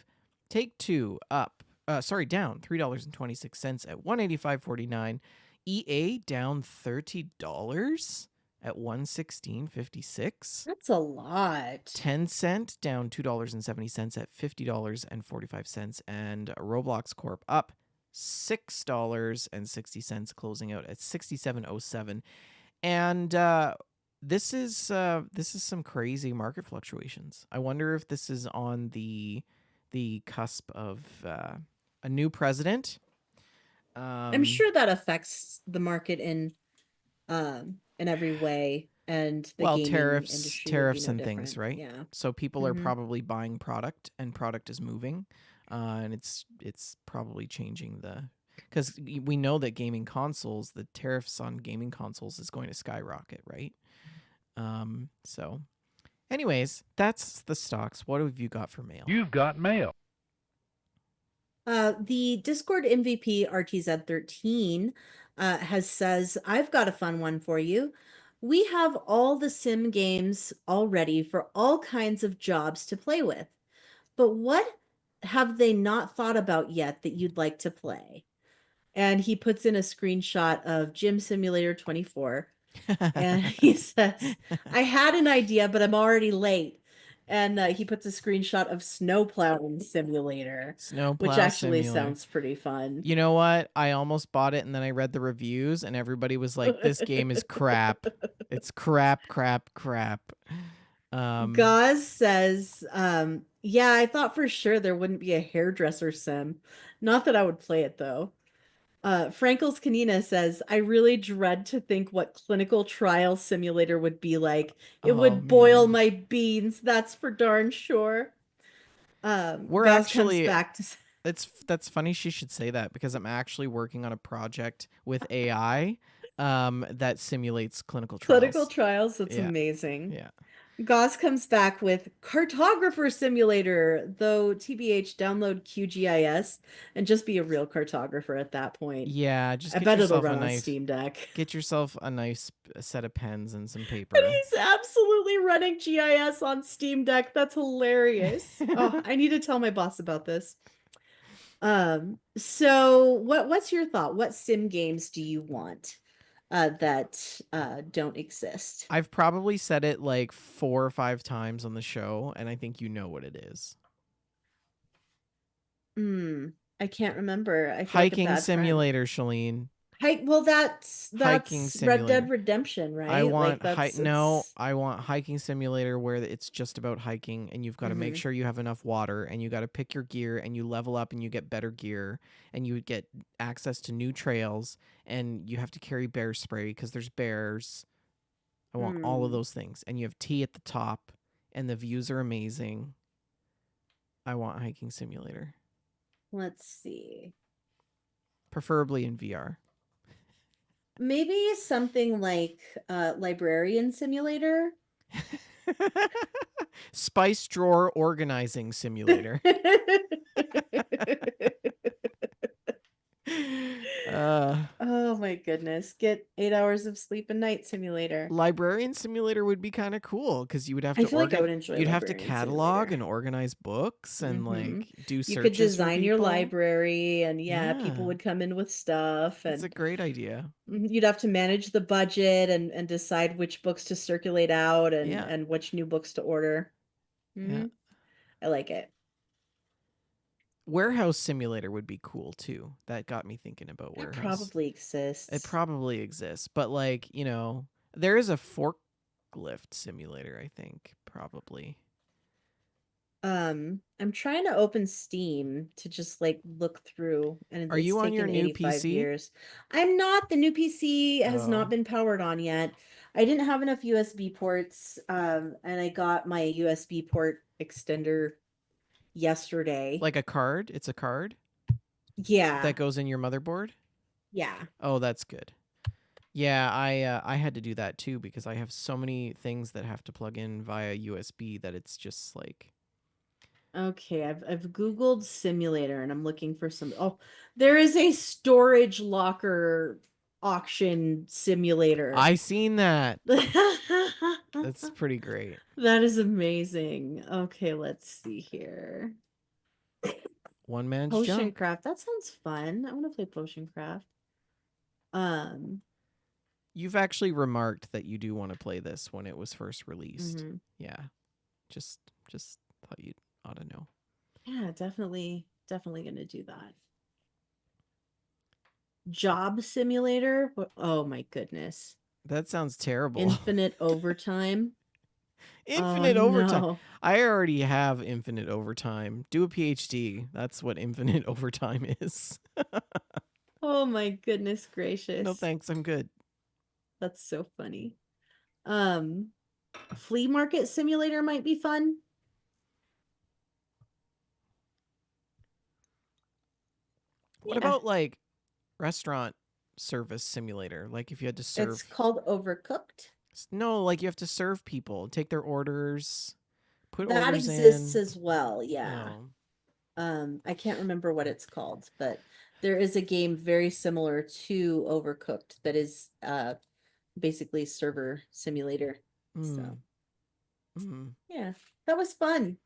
Take Two down $3.26 at 185.49. EA down $30 at 116.56. That's a lot. Tencent down $2.70 at $50.45, and Roblox Corp up $6.60, closing out at 67.07. And this is some crazy market fluctuations. I wonder if this is on the cusp of a new president. I'm Um, sure that affects the market in every way, and the Well, gaming tariffs, industry would be tariffs no and things, different. right? Yeah. So people are Mm-hmm. probably buying product, and product is moving, and it's probably changing the because we know that gaming consoles, the tariffs on gaming consoles is going to skyrocket, right? So, anyways, that's the stocks. What have you got for mail? You've got mail. The Discord MVP RTZ13 has says, I've got a fun one for you. We have all the sim games already for all kinds of jobs to play with. But what have they not thought about yet that you'd like to play? And he puts in a screenshot of Gym Simulator 24. And he says, I had an idea, but I'm already late. And he puts a screenshot of snowplowing simulator, which Snowplow actually Simulator. sounds pretty fun. You know what? I almost bought it and then I read the reviews and everybody was like, this game is crap. It's crap, crap, crap. Gauze says, yeah, I thought for sure there wouldn't be a hairdresser sim. Not that I would play it though. Frankels Kanina says, I really dread to think what clinical trial simulator would be like. It Oh would boil man. my beans, that's for darn sure. We're Gauze comes actually back to that's funny she should say that because I'm actually working on a project with AI that simulates clinical clinical trials. trials. That's Yeah. amazing. Yeah. Gauss comes back with Cartographer Simulator, though TBH download QGIS and just be a real cartographer at that point. Yeah, just I bet it'll run on nice Steam Deck. get yourself a nice set of pens and some And paper. he's absolutely running GIS on Steam Deck. That's hilarious. Oh, I need to tell my boss about this. So what's your thought? What sim games do you want that don't exist? I've probably said it like 4 or 5 times on the show and I think you know what it is. Hmm. I can't remember. I feel like a Hiking bad friend. simulator, Shalene. Well, Hiking that's Red Dead simulator. Redemption, I right? Like want that's no, it's I want hiking simulator where it's just about hiking and you've got to make hmm sure you have enough water and you got to pick your gear and you level up and you get better gear and you get access to new trails and you have to carry bear spray because there's bears. I want all of hmm. those things and you have tea at the top and the views are amazing. I want hiking simulator, Let's see. preferably in VR. Maybe something like Librarian Simulator. Spice drawer organizing simulator. uh Oh my goodness. Get 8 hours of sleep a night simulator. Librarian simulator would be kind of cool because you would have I to feel like I would enjoy you'd have to Librarian catalog Simulator. and organize books and Hmm. like do You could searches for design your people. library, and yeah, people Yeah, would come in with stuff, that's a and great idea. you'd have to manage the budget and decide which books to circulate out Yeah, and which new books to order. yeah. Hmm. I like it. Warehouse simulator would be cool too. That got me thinking about That warehouse. probably It exists. probably exists, but like, there is a forklift simulator, I think, probably. I'm trying to open Steam to just like look through, and Are it's you on your taken new 85 PC? years. I'm not, the new PC has not Oh, been powered on yet. I didn't have enough USB ports, and I got my USB port extender yesterday. like a card? It's a card Yeah. that goes in your motherboard? Yeah. Oh, that's good. Yeah, I had to do that too because I have so many things that have to plug in via USB that it's just like Okay, I've Googled simulator and I'm looking for some. Oh, there is a storage locker auction simulator. I seen that. That That's pretty great. is amazing. Okay, let's see here. One man's Potion junk. craft. That sounds fun. I want to play potion craft. Um, You've actually remarked that you do want to play this when it was first released. mhm. Yeah. Just just thought you ought to know. Yeah, definitely gonna do that. Job simulator. Oh my goodness. That sounds terrible. Infinite overtime. Oh Infinite overtime. no. I already have infinite overtime. Do a PhD. That's what infinite overtime is. Oh my goodness No gracious. thanks, I'm good. That's so funny. Um, Flea market simulator might be fun. What Yeah. about like restaurant service simulator? Like if you had to It's serve called Overcooked. no, like you have to serve people, take their orders, put That orders exists in. as well, yeah. Oh. I can't remember what it's called, but there is a game very similar to Overcooked that is basically server simulator. So, Mm. Mm. yeah, that was fun.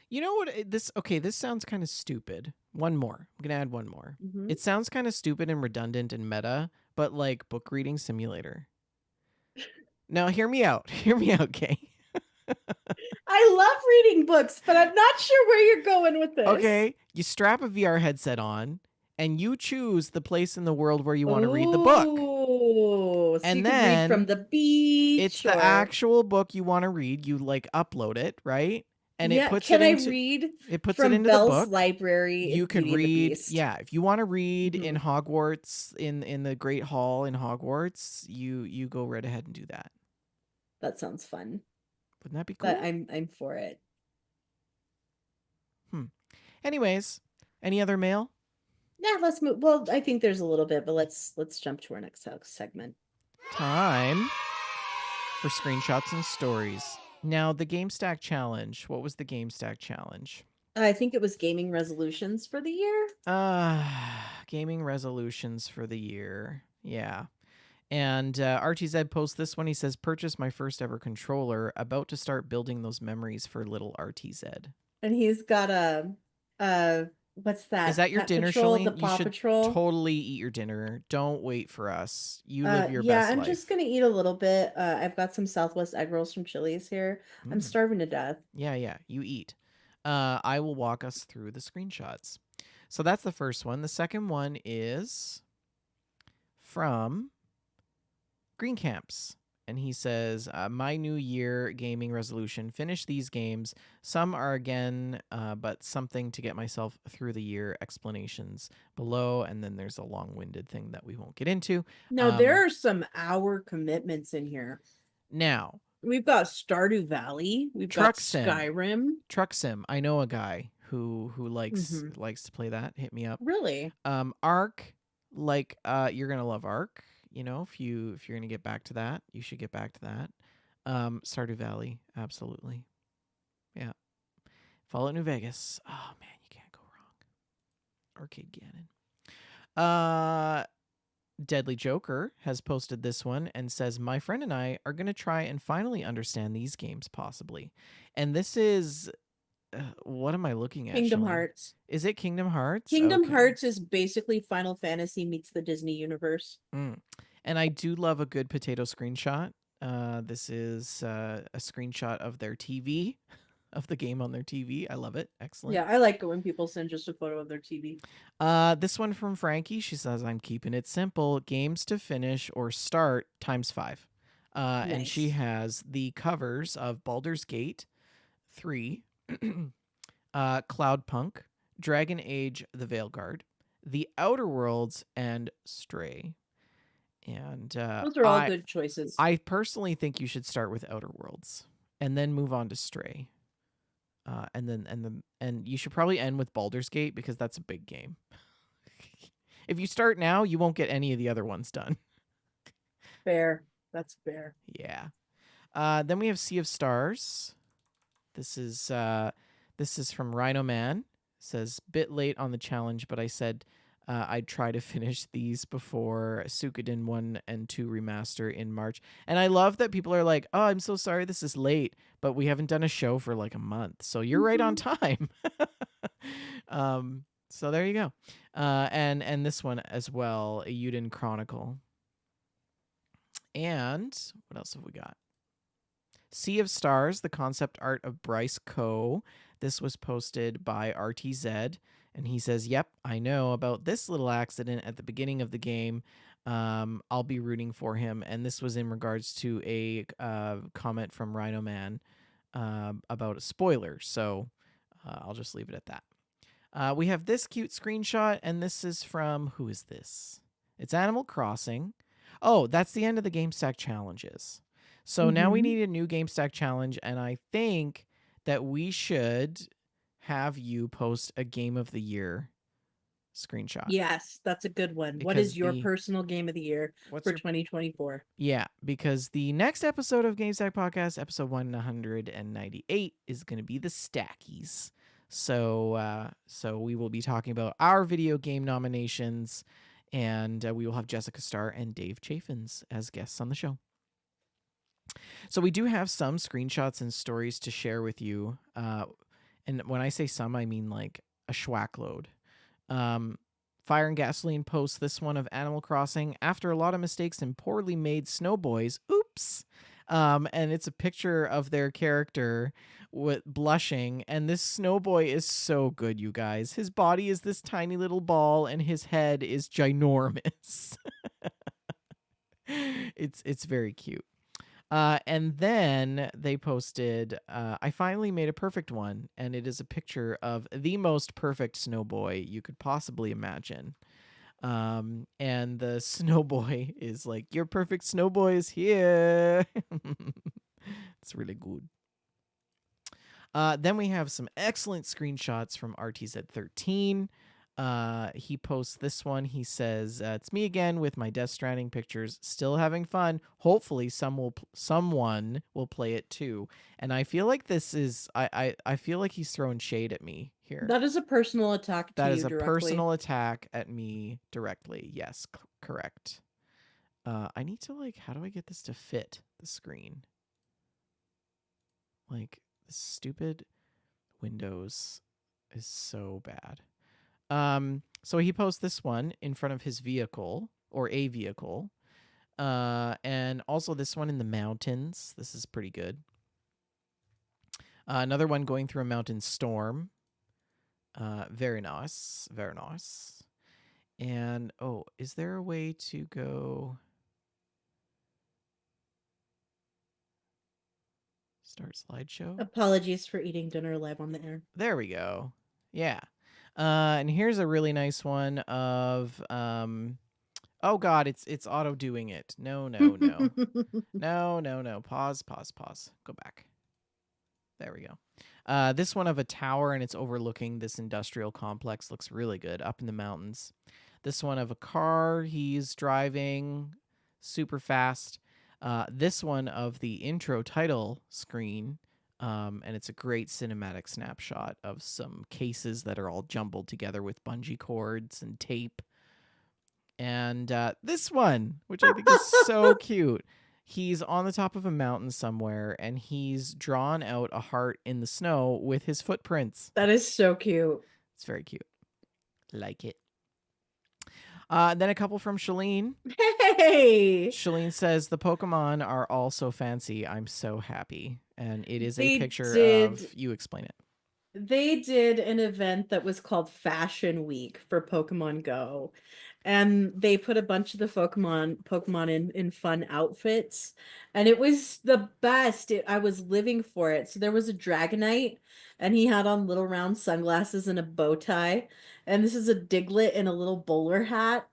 You know what? This sounds kind of stupid. One more. I'm going to add one more. Hmm. It sounds kind of stupid and redundant and meta, but like book reading simulator. Now, hear me out. Hear me out, Kay. I love reading books, but I'm not sure where you're going with this. Okay, you strap a VR headset on and you choose the place in the world where you want to read the book. Oh, so you And could read from then the it's beach the or actual book you want to read. You like upload it, right? And yeah, can I read it puts it from into the Belle's book. library You in could Beauty and the read, Beast? yeah, if you want to read in Hmm. Hogwarts in the Great Hall in Hogwarts, you go right ahead and do that. That sounds fun. Wouldn't that be That cool? I'm for it. Hmm. Anyways, any other mail? Yeah, let's move. Well, I think there's a little bit, but let's jump to our next segment. Time for screenshots and stories. Now, the Gamestack challenge. What was the Gamestack challenge? I think it was gaming resolutions for the year. Gaming resolutions for the year. Yeah. And RTZ posts this one. He says, "Purchase my first ever controller. About to start building those memories for little RTZ." And he's got a what's Is that? that your Pet dinner, Patrol, the Shalene? You Paw should Patrol. totally eat your dinner. Don't wait for us. You live your Yeah, best I'm just life. gonna eat a little bit. I've got some Southwest egg rolls from Chili's here. I'm Mm. starving to death. Yeah, yeah. You eat. I will walk us through the screenshots. So that's the first one. The second one is from Green Camps. And he says, "My new year gaming resolution: finish these games. Some are again, but something to get myself through the year." Explanations below, and then there's a long-winded thing that we won't get into. No, there are some hour commitments in here. Now, We've got Stardew Valley. We've got Truck Sim, Skyrim. Truck Sim. I know a guy who Mm-hmm. likes to play that. Hit me up. Really? Arc, you're gonna love Arc. You know, if you're gonna get back to that, you should get back to that. Stardew Valley, absolutely. Yeah. Fallout New Vegas. Oh man, you can't go wrong. Arcade Gannon. Uh Deadly Joker has posted this one and says, "My friend and I are going to try and finally understand these games, possibly." And this is, what am I looking at, Kingdom Shalene? Hearts. Is it Kingdom Hearts? Kingdom Okay. Hearts is basically Final Fantasy meets the Disney universe. Mm. And I do love a good potato screenshot. This is a screenshot of their TV, of the game on their TV. I love it. Excellent. Yeah, I like it when people send just a photo of their TV. This one from Frankie. She says, "I'm keeping it simple. Games to finish or start times 5." And she Nice. has the covers of Baldur's Gate 3, Cloudpunk, Dragon Age: The Veilguard, The Outer Worlds, and Stray. And Those are all good choices. I personally think you should start with Outer Worlds and then move on to Stray. And you should probably end with Baldur's Gate because that's a big game. If you start now, you won't get any of the other ones done. Fair. That's fair. Yeah. Then we have Sea of Stars. This is from Rhino Man. Says, "Bit late on the challenge, but I said I'd try to finish these before Suikoden 1 and 2 remaster in March." And I love that people are like, "Oh, I'm so sorry this is late, but we haven't done a show for like a month." So you're right on Mhm. time. So there you go. And this one as well, a Yuden Chronicle. And what else have we got? Sea of Stars, the concept art of Bryce Coe. This was posted by RTZ, and he says, "Yep, I know about this little accident at the beginning of the game. I'll be rooting for him." And this was in regards to a comment from Rhino Man about a spoiler. So I'll just leave it at that. We have this cute screenshot, and this is from, who is this? It's Animal Crossing. Oh, that's the end of the Gamestack challenges. So now we Mhm. need a new Gamestack challenge, and I think that we should have you post a Game of the Year screenshot. Yes, that's a good one. What Because is your personal game of the year what's for your 2024? yeah, because the next episode of GameStack Podcast, episode 198, is going to be the Stackies. So we will be talking about our video game nominations, and we will have Jessica Starr and Dave Chaffins as guests on the show. So we do have some screenshots and stories to share with you. And when I say some, I mean like a schwack load. Fire and Gasoline posts this one of Animal Crossing. After a lot of mistakes and poorly made snowboys, oops, And it's a picture of their character with blushing, and this snowboy is so good, you guys. His body is this tiny little ball and his head is ginormous. It's very cute. And then they posted, I finally made a perfect one, and it is a picture of the most perfect snowboy you could possibly imagine. And the snowboy is like, your perfect snowboy is here. It's really good. Then we have some excellent screenshots from RTZ13. He posts this one. He says, "It's me again with my Death Stranding pictures. Still having fun. Hopefully, someone will play it too." And I feel like this is I feel like he's throwing shade at me here. That is a personal attack to That is you a directly. personal attack at me directly. Yes, correct. I need to like, how do I get this to fit the screen? Like, this stupid Windows is so bad. So he posts this one in front of his vehicle or a vehicle. And also this one in the mountains. This is pretty good. Another one going through a mountain storm. Very nice. Very nice. And oh, is there a way to go start slideshow? Apologies for eating dinner live on the air. There we go. Yeah. And here's a really nice one of oh god, it's auto doing it. No, no, no. No, no, no. Pause, pause, pause. Go back. There we go. This one of a tower and it's overlooking this industrial complex looks really good up in the mountains. This one of a car he's driving super fast. This one of the intro title screen, and it's a great cinematic snapshot of some cases that are all jumbled together with bungee cords and tape. And this one, which I think is so cute. He's on the top of a mountain somewhere and he's drawn out a heart in the snow with his footprints. That is so cute. It's very cute. Like it. Then a couple from Shalene. Hey! Shalene says, the Pokemon are all so fancy. I'm so happy. And it is a They picture did of, you explain it. they did an event that was called Fashion Week for Pokemon Go. And they put a bunch of the Pokemon in fun outfits. And it was the best. I was living for it. So there was a Dragonite, and he had on little round sunglasses and a bow tie. And this is a Diglett in a little bowler hat.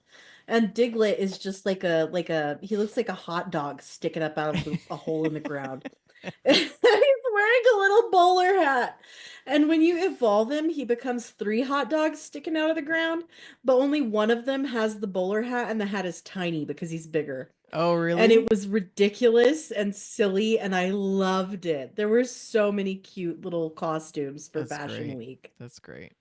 And Diglett is just like a he looks like a hot dog sticking up out of a hole in the ground. He's wearing a little bowler hat. And when you evolve him, he becomes three hot dogs sticking out of the ground, but only one of them has the bowler hat, and the hat is tiny because he's bigger. Oh, And really? it was ridiculous and silly, and I loved it. There were so many cute little costumes for That's Fashion great. Week. That's great.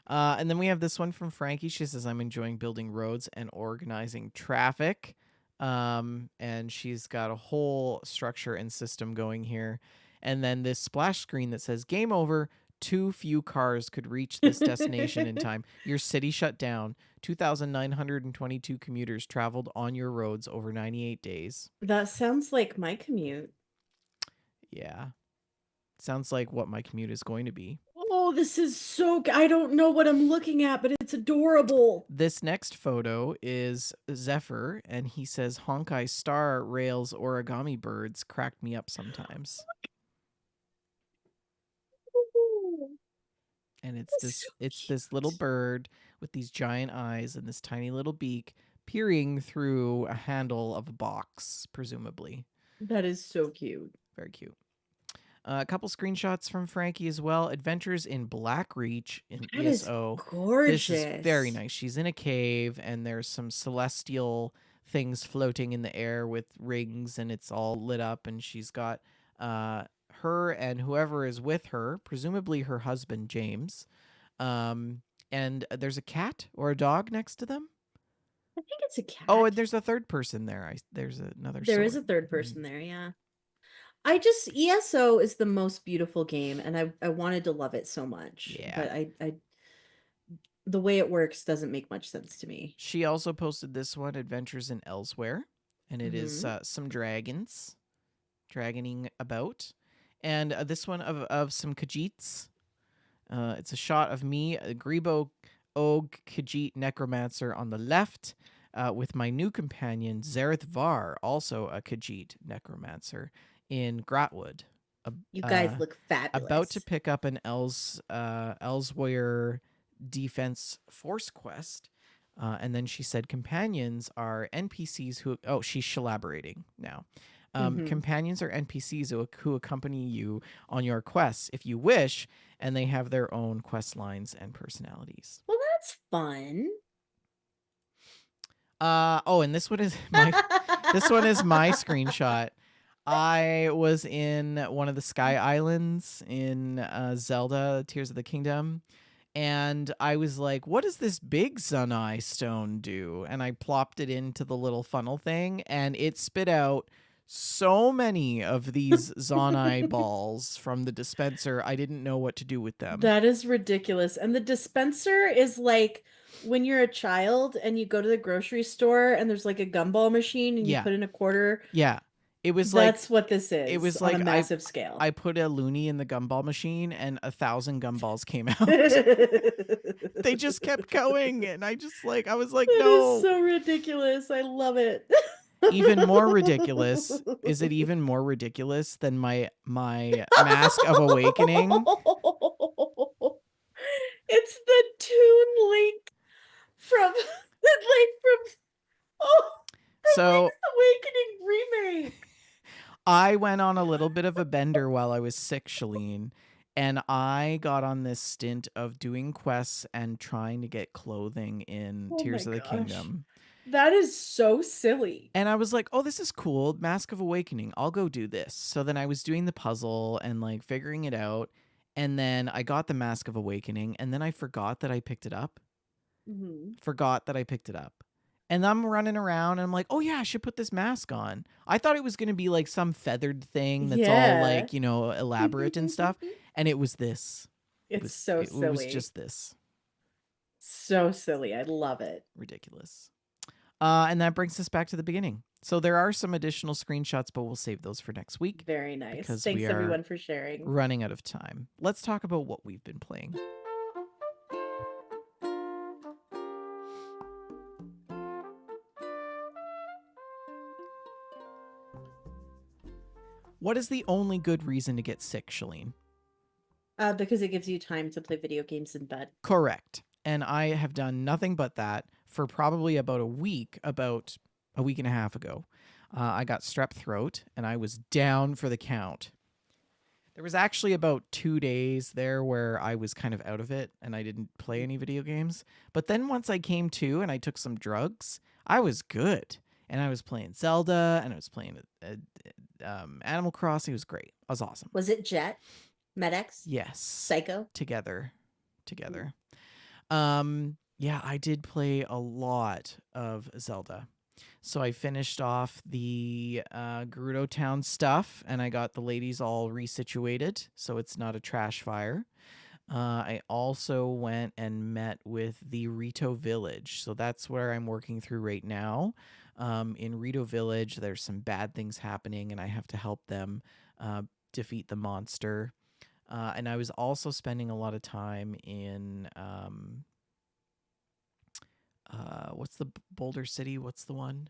And then we have this one from Frankie. She says, I'm enjoying building roads and organizing traffic. And she's got a whole structure and system going here. And then this splash screen that says, game over. Too few cars could reach this destination in time. Your city shut down. 2,922 commuters traveled on your roads over 98 days. That sounds like my commute. Yeah. Sounds like what my commute is going to be. Oh, this is so I don't know what I'm looking at, but it's adorable. This next photo is Zephyr, and he says Honkai Star Rails origami birds cracked me up sometimes. And it's this little bird with these giant eyes and this tiny little beak peering through a handle of a box, presumably. That is so cute. Very cute. A couple screenshots from Frankie as well. Adventures in Blackreach in That is ESO. This is very gorgeous. nice. She's in a cave and there's some celestial things floating in the air with rings and it's all lit up and she's got her and whoever is with her, presumably her husband James. And there's a cat or a dog next to them. I think it's a Oh, cat. and there's a third person there. There's another There is sword. a third person there, yeah. I just ESO is the most beautiful game, and I wanted to love it so much. Yeah. But I the way it works doesn't make much sense to me. She also posted this one, Adventures in Elsewhere, and it is Hmm. some dragons dragoning about. And this one of some Khajiits. It's a shot of me, a Grebo Og Khajiit Necromancer on the left, with my new companion, Zareth Var, also a Khajiit Necromancer, in Gratwood. You guys Uh, look about to fabulous. pick up an Elsewhere Defense Force quest. And then she said companions are NPCs who. Oh, she's elaborating now. Mm-hmm. Companions are NPCs who accompany you on your quests if you wish, and they have their own quest lines and personalities. Well, that's fun. Oh, and this one is my screenshot. I was in one of the Sky Islands in Zelda Tears of the Kingdom, and I was like, what does this big Zanai stone do? And I plopped it into the little funnel thing, and it spit out so many of these Zanai balls from the dispenser. I didn't know what to do with them. That is ridiculous. And the dispenser is like when you're a child and you go to the grocery store and there's like a gumball machine and you Yeah, put in a quarter. yeah. It was like That's what this it is was on a like massive scale. I put a loony in the gumball machine and 1,000 gumballs came out. They That just kept going, and I was like, is no. so ridiculous. I love it. Even more ridiculous. Is it even more ridiculous than my Mask of Awakening? It's the Toon Link from from oh from So Link's Awakening remake. I went on a little bit of a bender while I was sick, Shalene, and I got on this stint of doing quests and trying to get clothing in Oh my Tears of the gosh. Kingdom. That is so silly. And I was like, oh, this is cool. Mask of Awakening. I'll go do this. So then I was doing the puzzle and like figuring it out. And then I got the Mask of Awakening. And then I forgot that I picked it up. Mhm. Forgot that I picked it up. And I'm running around and I'm like, oh yeah, I should put this mask on. I thought it was going to be like some feathered thing that's all Yeah. like, elaborate and stuff. And it was this. It's so It was silly. just this. So silly. I love it. Ridiculous. And that brings us back to the beginning. So there are some additional screenshots, but we'll save those for next week Very nice. because we Thanks are everyone for sharing. running out of time. Let's talk about what we've been playing. What is the only good reason to get sick, Shalene? Because it gives you time to play video games in bed. Correct. And I have done nothing but that for probably about a week and a half ago. I got strep throat and I was down for the count. There was actually about 2 days there where I was kind of out of it and I didn't play any video games. But then once I came to and I took some drugs, I was good. And I was playing Zelda and I was playing Animal Crossing. It was great. It was awesome. Was it Jet? Medex? Yes. Psycho? Together. Mm. Yeah, I did play a lot of Zelda. So I finished off the Gerudo Town stuff, and I got the ladies all resituated, so it's not a trash fire. I also went and met with the Rito Village, so that's where I'm working through right now. In Rito Village, there's some bad things happening, and I have to help them defeat the monster. And I was also spending a lot of time in what's the Boulder City? What's the one?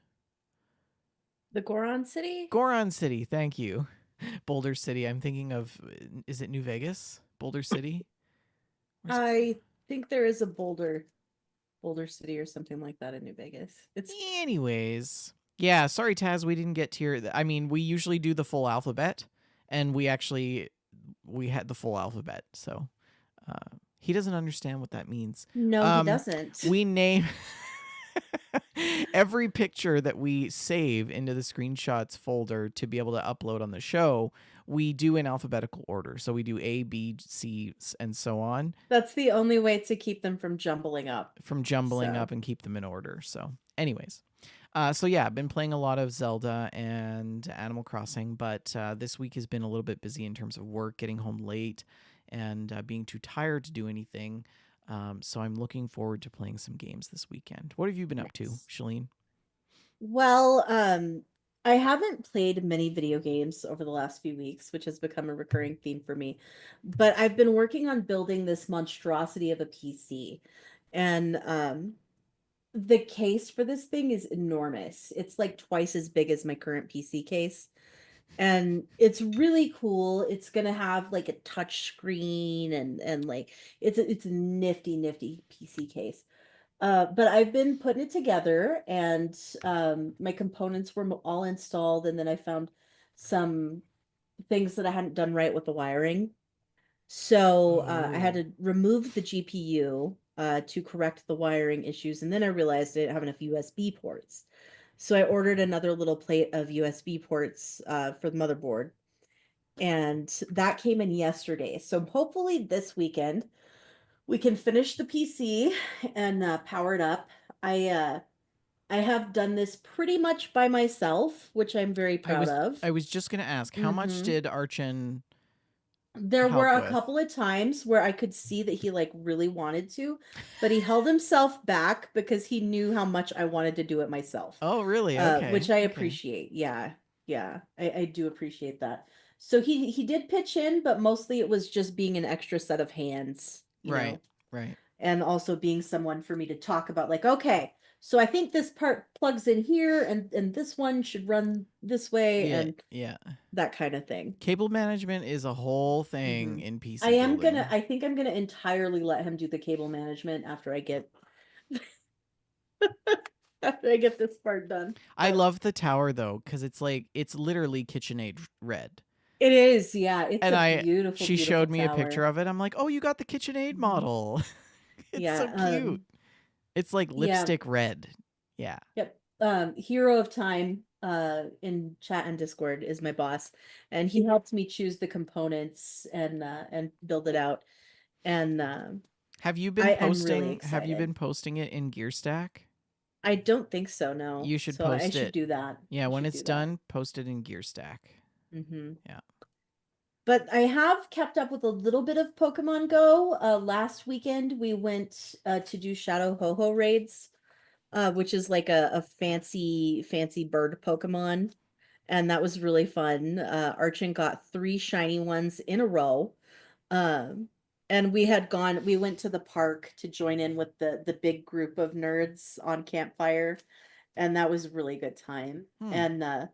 The Goron City? Goron City. Thank you. Boulder City. I'm thinking of, is it New Vegas? Boulder City? Where's I think there is a Boulder City or something like that in New Vegas. It's Anyways, yeah, sorry Taz, we didn't get to your I mean, we usually do the full alphabet and we had the full alphabet. So, he doesn't understand what that means. no, he doesn't. We name every picture that we save into the screenshots folder to be able to upload on the show. We do in alphabetical order. So we do A, B, C, and so on. That's the only way to keep them from jumbling up. From jumbling So. up and keep them in order. So, anyways. So yeah, I've been playing a lot of Zelda and Animal Crossing, but this week has been a little bit busy in terms of work, getting home late, and being too tired to do anything. So I'm looking forward to playing some games this weekend. What have you been up to, Nice. Shalene? Well, I haven't played many video games over the last few weeks, which has become a recurring theme for me. But I've been working on building this monstrosity of a PC. And the case for this thing is enormous. It's like twice as big as my current PC case. And it's really cool. It's gonna have like a touch screen and like it's a nifty PC case. But I've been putting it together, and my components were all installed, and then I found some things that I hadn't done right with the wiring. So I had Oh. to remove the GPU to correct the wiring issues, and then I realized I didn't have enough USB ports. So I ordered another little plate of USB ports for the motherboard, and that came in yesterday. So hopefully this weekend we can finish the PC and power it up. I uh, I have done this pretty much by myself, which I'm very I proud was of. I was just gonna ask, how much Hmm. did Archin There were help a with? couple of times where I could see that he like really wanted to, but he held himself back because he knew how much I wanted to do it myself. Oh, really? Which Okay. I Okay. appreciate. Yeah, yeah, I do appreciate that. So he did pitch in, but mostly it was just being an extra set of hands, Right. Right. and also being someone for me to talk about, like, okay, so I think this part plugs in here, and this one should run this way, Yeah. and Yeah. that kind of thing. Cable management is a whole thing Hmm. in PC building. I think I'm gonna entirely let him do the cable management after I get this part done. I But love the tower though, because it's like it's literally KitchenAid red. it is, yeah, it's And a I beautiful, she beautiful showed me a picture tower. of it. I'm like, oh, you got the KitchenAid Hmm. model. It's Yeah, so cute. It's like yeah, lipstick red. Yeah. yep. Hero of Time, in chat and Discord is my boss, and he helped me choose the components and build it out. And I'm really Have you excited. been posting it in Gearstack? I don't think so, no. You should So I post should it. do that. Yeah, I when should it's do that. done, post it in Gearstack. Hmm. Yeah. But I have kept up with a little bit of Pokemon Go. Last weekend we went to do Shadow Ho-Ho raids, which is like a fancy bird Pokemon. And that was really fun. Archon got three shiny ones in a row. Um, and we went to the park to join in with the big group of nerds on campfire, and that was a really good time. Hmm. And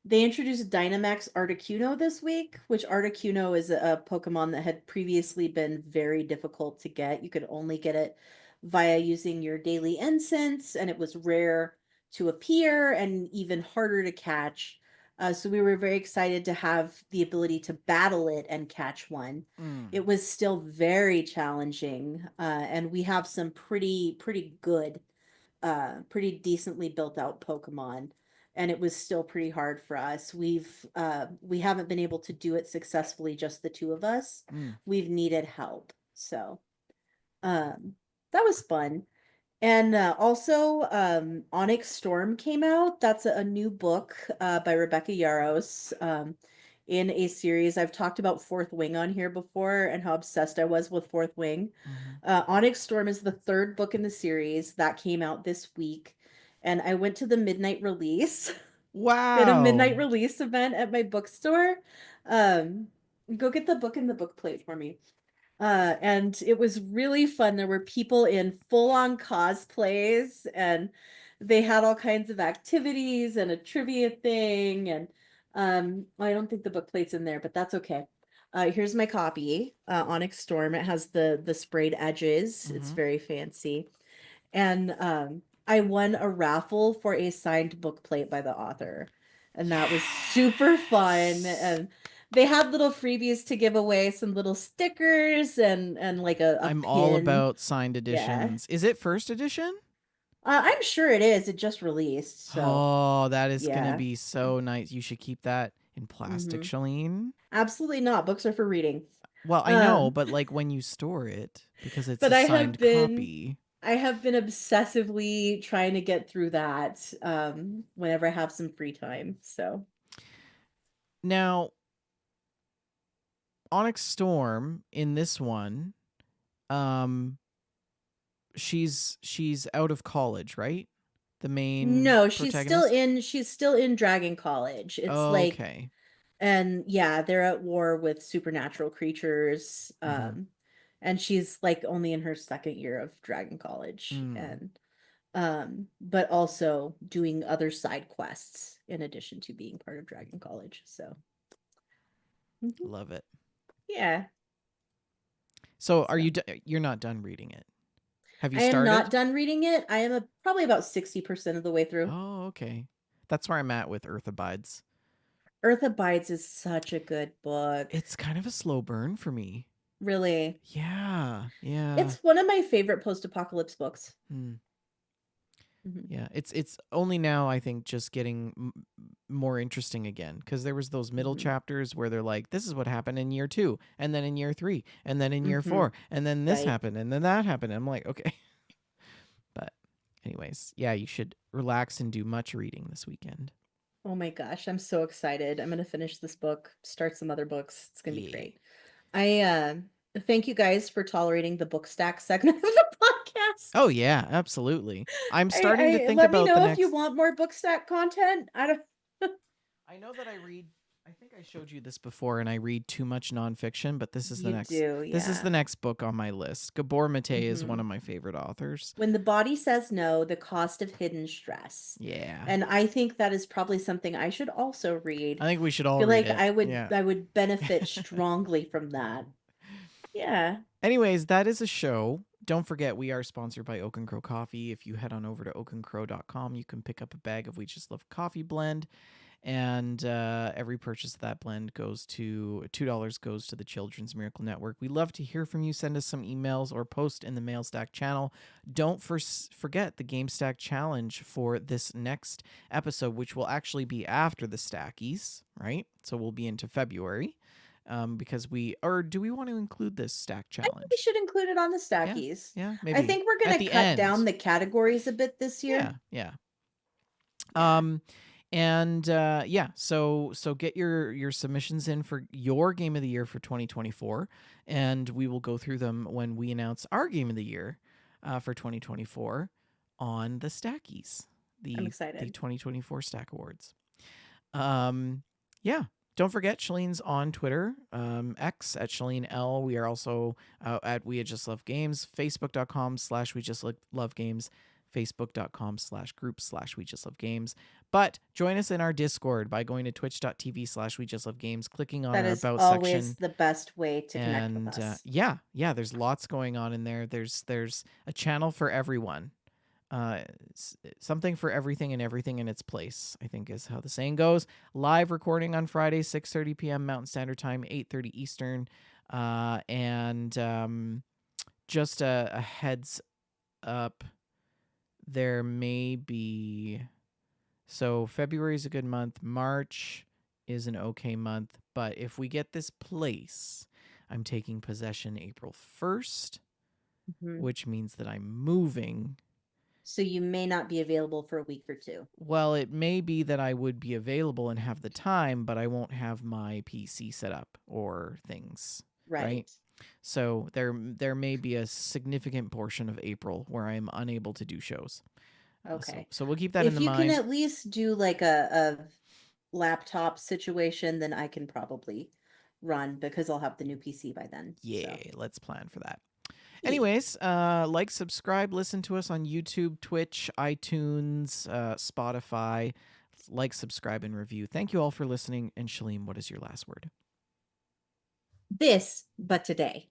they introduced Dynamax Articuno this week, which Articuno is a Pokemon that had previously been very difficult to get. You could only get it via using your daily incense, and it was rare to appear and even harder to catch. So we were very excited to have the ability to battle it and catch one. Mm. It was still very challenging, and we have some pretty good, pretty decently built out Pokemon, and it was still pretty hard for us. We haven't been able to do it successfully, just the two of us. Mm. We've needed help. So um that was fun. And also, Onyx Storm came out. That's a new book by Rebecca Yarros, in a series. I've talked about Fourth Wing on here before and how obsessed I was with Fourth Wing. Hmm. Onyx Storm is the third book in the series that came out this week. And I went to the midnight release. They had a midnight Wow. release event at my bookstore. Um, go get the book in the book plate for me. And it was really fun. There were people in full-on cosplays, and they had all kinds of activities and a trivia thing. And I don't think the book plate's in there, but that's okay. Here's my copy, Onyx Storm. It has the sprayed edges. It's Hmm. very fancy. And I won a raffle for a signed book plate by the author. And that was super fun. Yes. And they had little freebies to give away, some little stickers and like a I'm all pin. about signed Yeah. editions. Is it first edition? I'm sure it is. It just released. So, Oh, that is gonna yeah. be so nice. You should keep that in plastic, Hmm. Shalene. Absolutely not. Books are for reading. Well, I know, Um, but like when you store it, because it's but a signed copy. I have been obsessively trying to get through that whenever I have some free time. So, Now, Onyx Storm in this one, um, she's out of college, right? the main No, protagonist? she's still in Dragon College. It's like, Okay. and yeah, they're at war with supernatural creatures. Mm-hmm. And she's like only in her second year of Dragon College, Mm, and but also doing other side quests in addition to being part of Dragon College. So mhm. love it. Yeah. So are So you're not done reading it? Have you I am not started? done reading it. I am probably about 60% of the way through. Oh, okay. That's where I'm at with Earth Abides. Earth Abides is such a good book. It's kind of a slow burn for me. Really. Yeah, yeah. It's one of my favorite post-apocalypse books. Hmm. Mhm. Yeah, it's only now I think just getting more interesting again because there was those middle Mhm. chapters where they're like, this is what happened in year 2, and then in year 3, and then in year Mhm. 4, and then this Right. happened, and then that happened. I'm like, okay, but anyways, yeah, you should relax and do much reading this weekend. Oh my gosh, I'm so excited. I'm gonna finish this book, start some other books. It's gonna be Yeah. great. I thank you guys for tolerating the book stack segment of the podcast. Oh yeah, absolutely. I'm starting to I think let me about the know if you next. want more book stack content. I don't I know that I read. I think I showed you this before, and I read too much nonfiction. But this is the You next. do, This is the yeah. next book on my list. Gabor Mate is one Hmm. of my favorite authors. When the body says no, the cost of hidden stress. Yeah, And I think that is probably something I should also I read. think we should all Feel read like it. Yeah. I would benefit strongly from that. Yeah. Anyways, that is a show. Don't forget, we are sponsored by Oak and Crow Coffee. If you head on over to oakandcrow.com, you can pick up a bag of We Just Love Coffee blend. And every purchase of that blend goes to $2 goes to the Children's Miracle Network. We love to hear from you. Send us some emails or post in the Mailstack channel. Don't forget the Gamestack challenge for this next episode, which will actually be after the Stackies, right? So we'll be into February. Because do we want to include this stack I think we challenge? should include it on the Yeah, stackies. yeah, I maybe think we're at gonna the cut down end. the categories a bit this year. Yeah, yeah. Yeah, Um, and yeah, so get your submissions in for your game of the year for 2024, and we will go through them when we announce our game of the year for 2024 on the Stackies, I'm the excited. 2024 Stack Awards. Um, yeah. Don't forget, Shalene's on Twitter, X at Shalene L. We are also at We Just Love Games, Facebook.com/We Just Love Games, Facebook.com/group/We Just Love Games. But join us in our Discord by going to twitch.tv/We Just Love Games, clicking on That our is About always section. the best way to connect with And us. yeah, there's lots going on in there. There's a channel for everyone. Uh, Something for everything and everything in its place, I think is how the saying goes. Live recording on Friday, 6:30 p.m. Mountain Standard Time, 8:30 Eastern. And just a heads up, there may be. So February is a good month. March is an okay month. But if we get this place, I'm taking possession April 1st, Mhm. which means that I'm moving. So you may not be available for a week or two. Well, it may be that I would be available and have the time, but I won't have my PC set up or things, right? Right. So there may be a significant portion of April where I am unable to do shows. So Okay. so we'll keep that in If the you can mind. at least do like a laptop situation, then I can probably run because I'll have the new PC by then. Yeah, So, let's plan for that. yeah. Anyways, like, subscribe, listen to us on YouTube, Twitch, iTunes, Spotify. Like, subscribe, and review. Thank you all for listening. And Shalene, what is your last word? This, but today.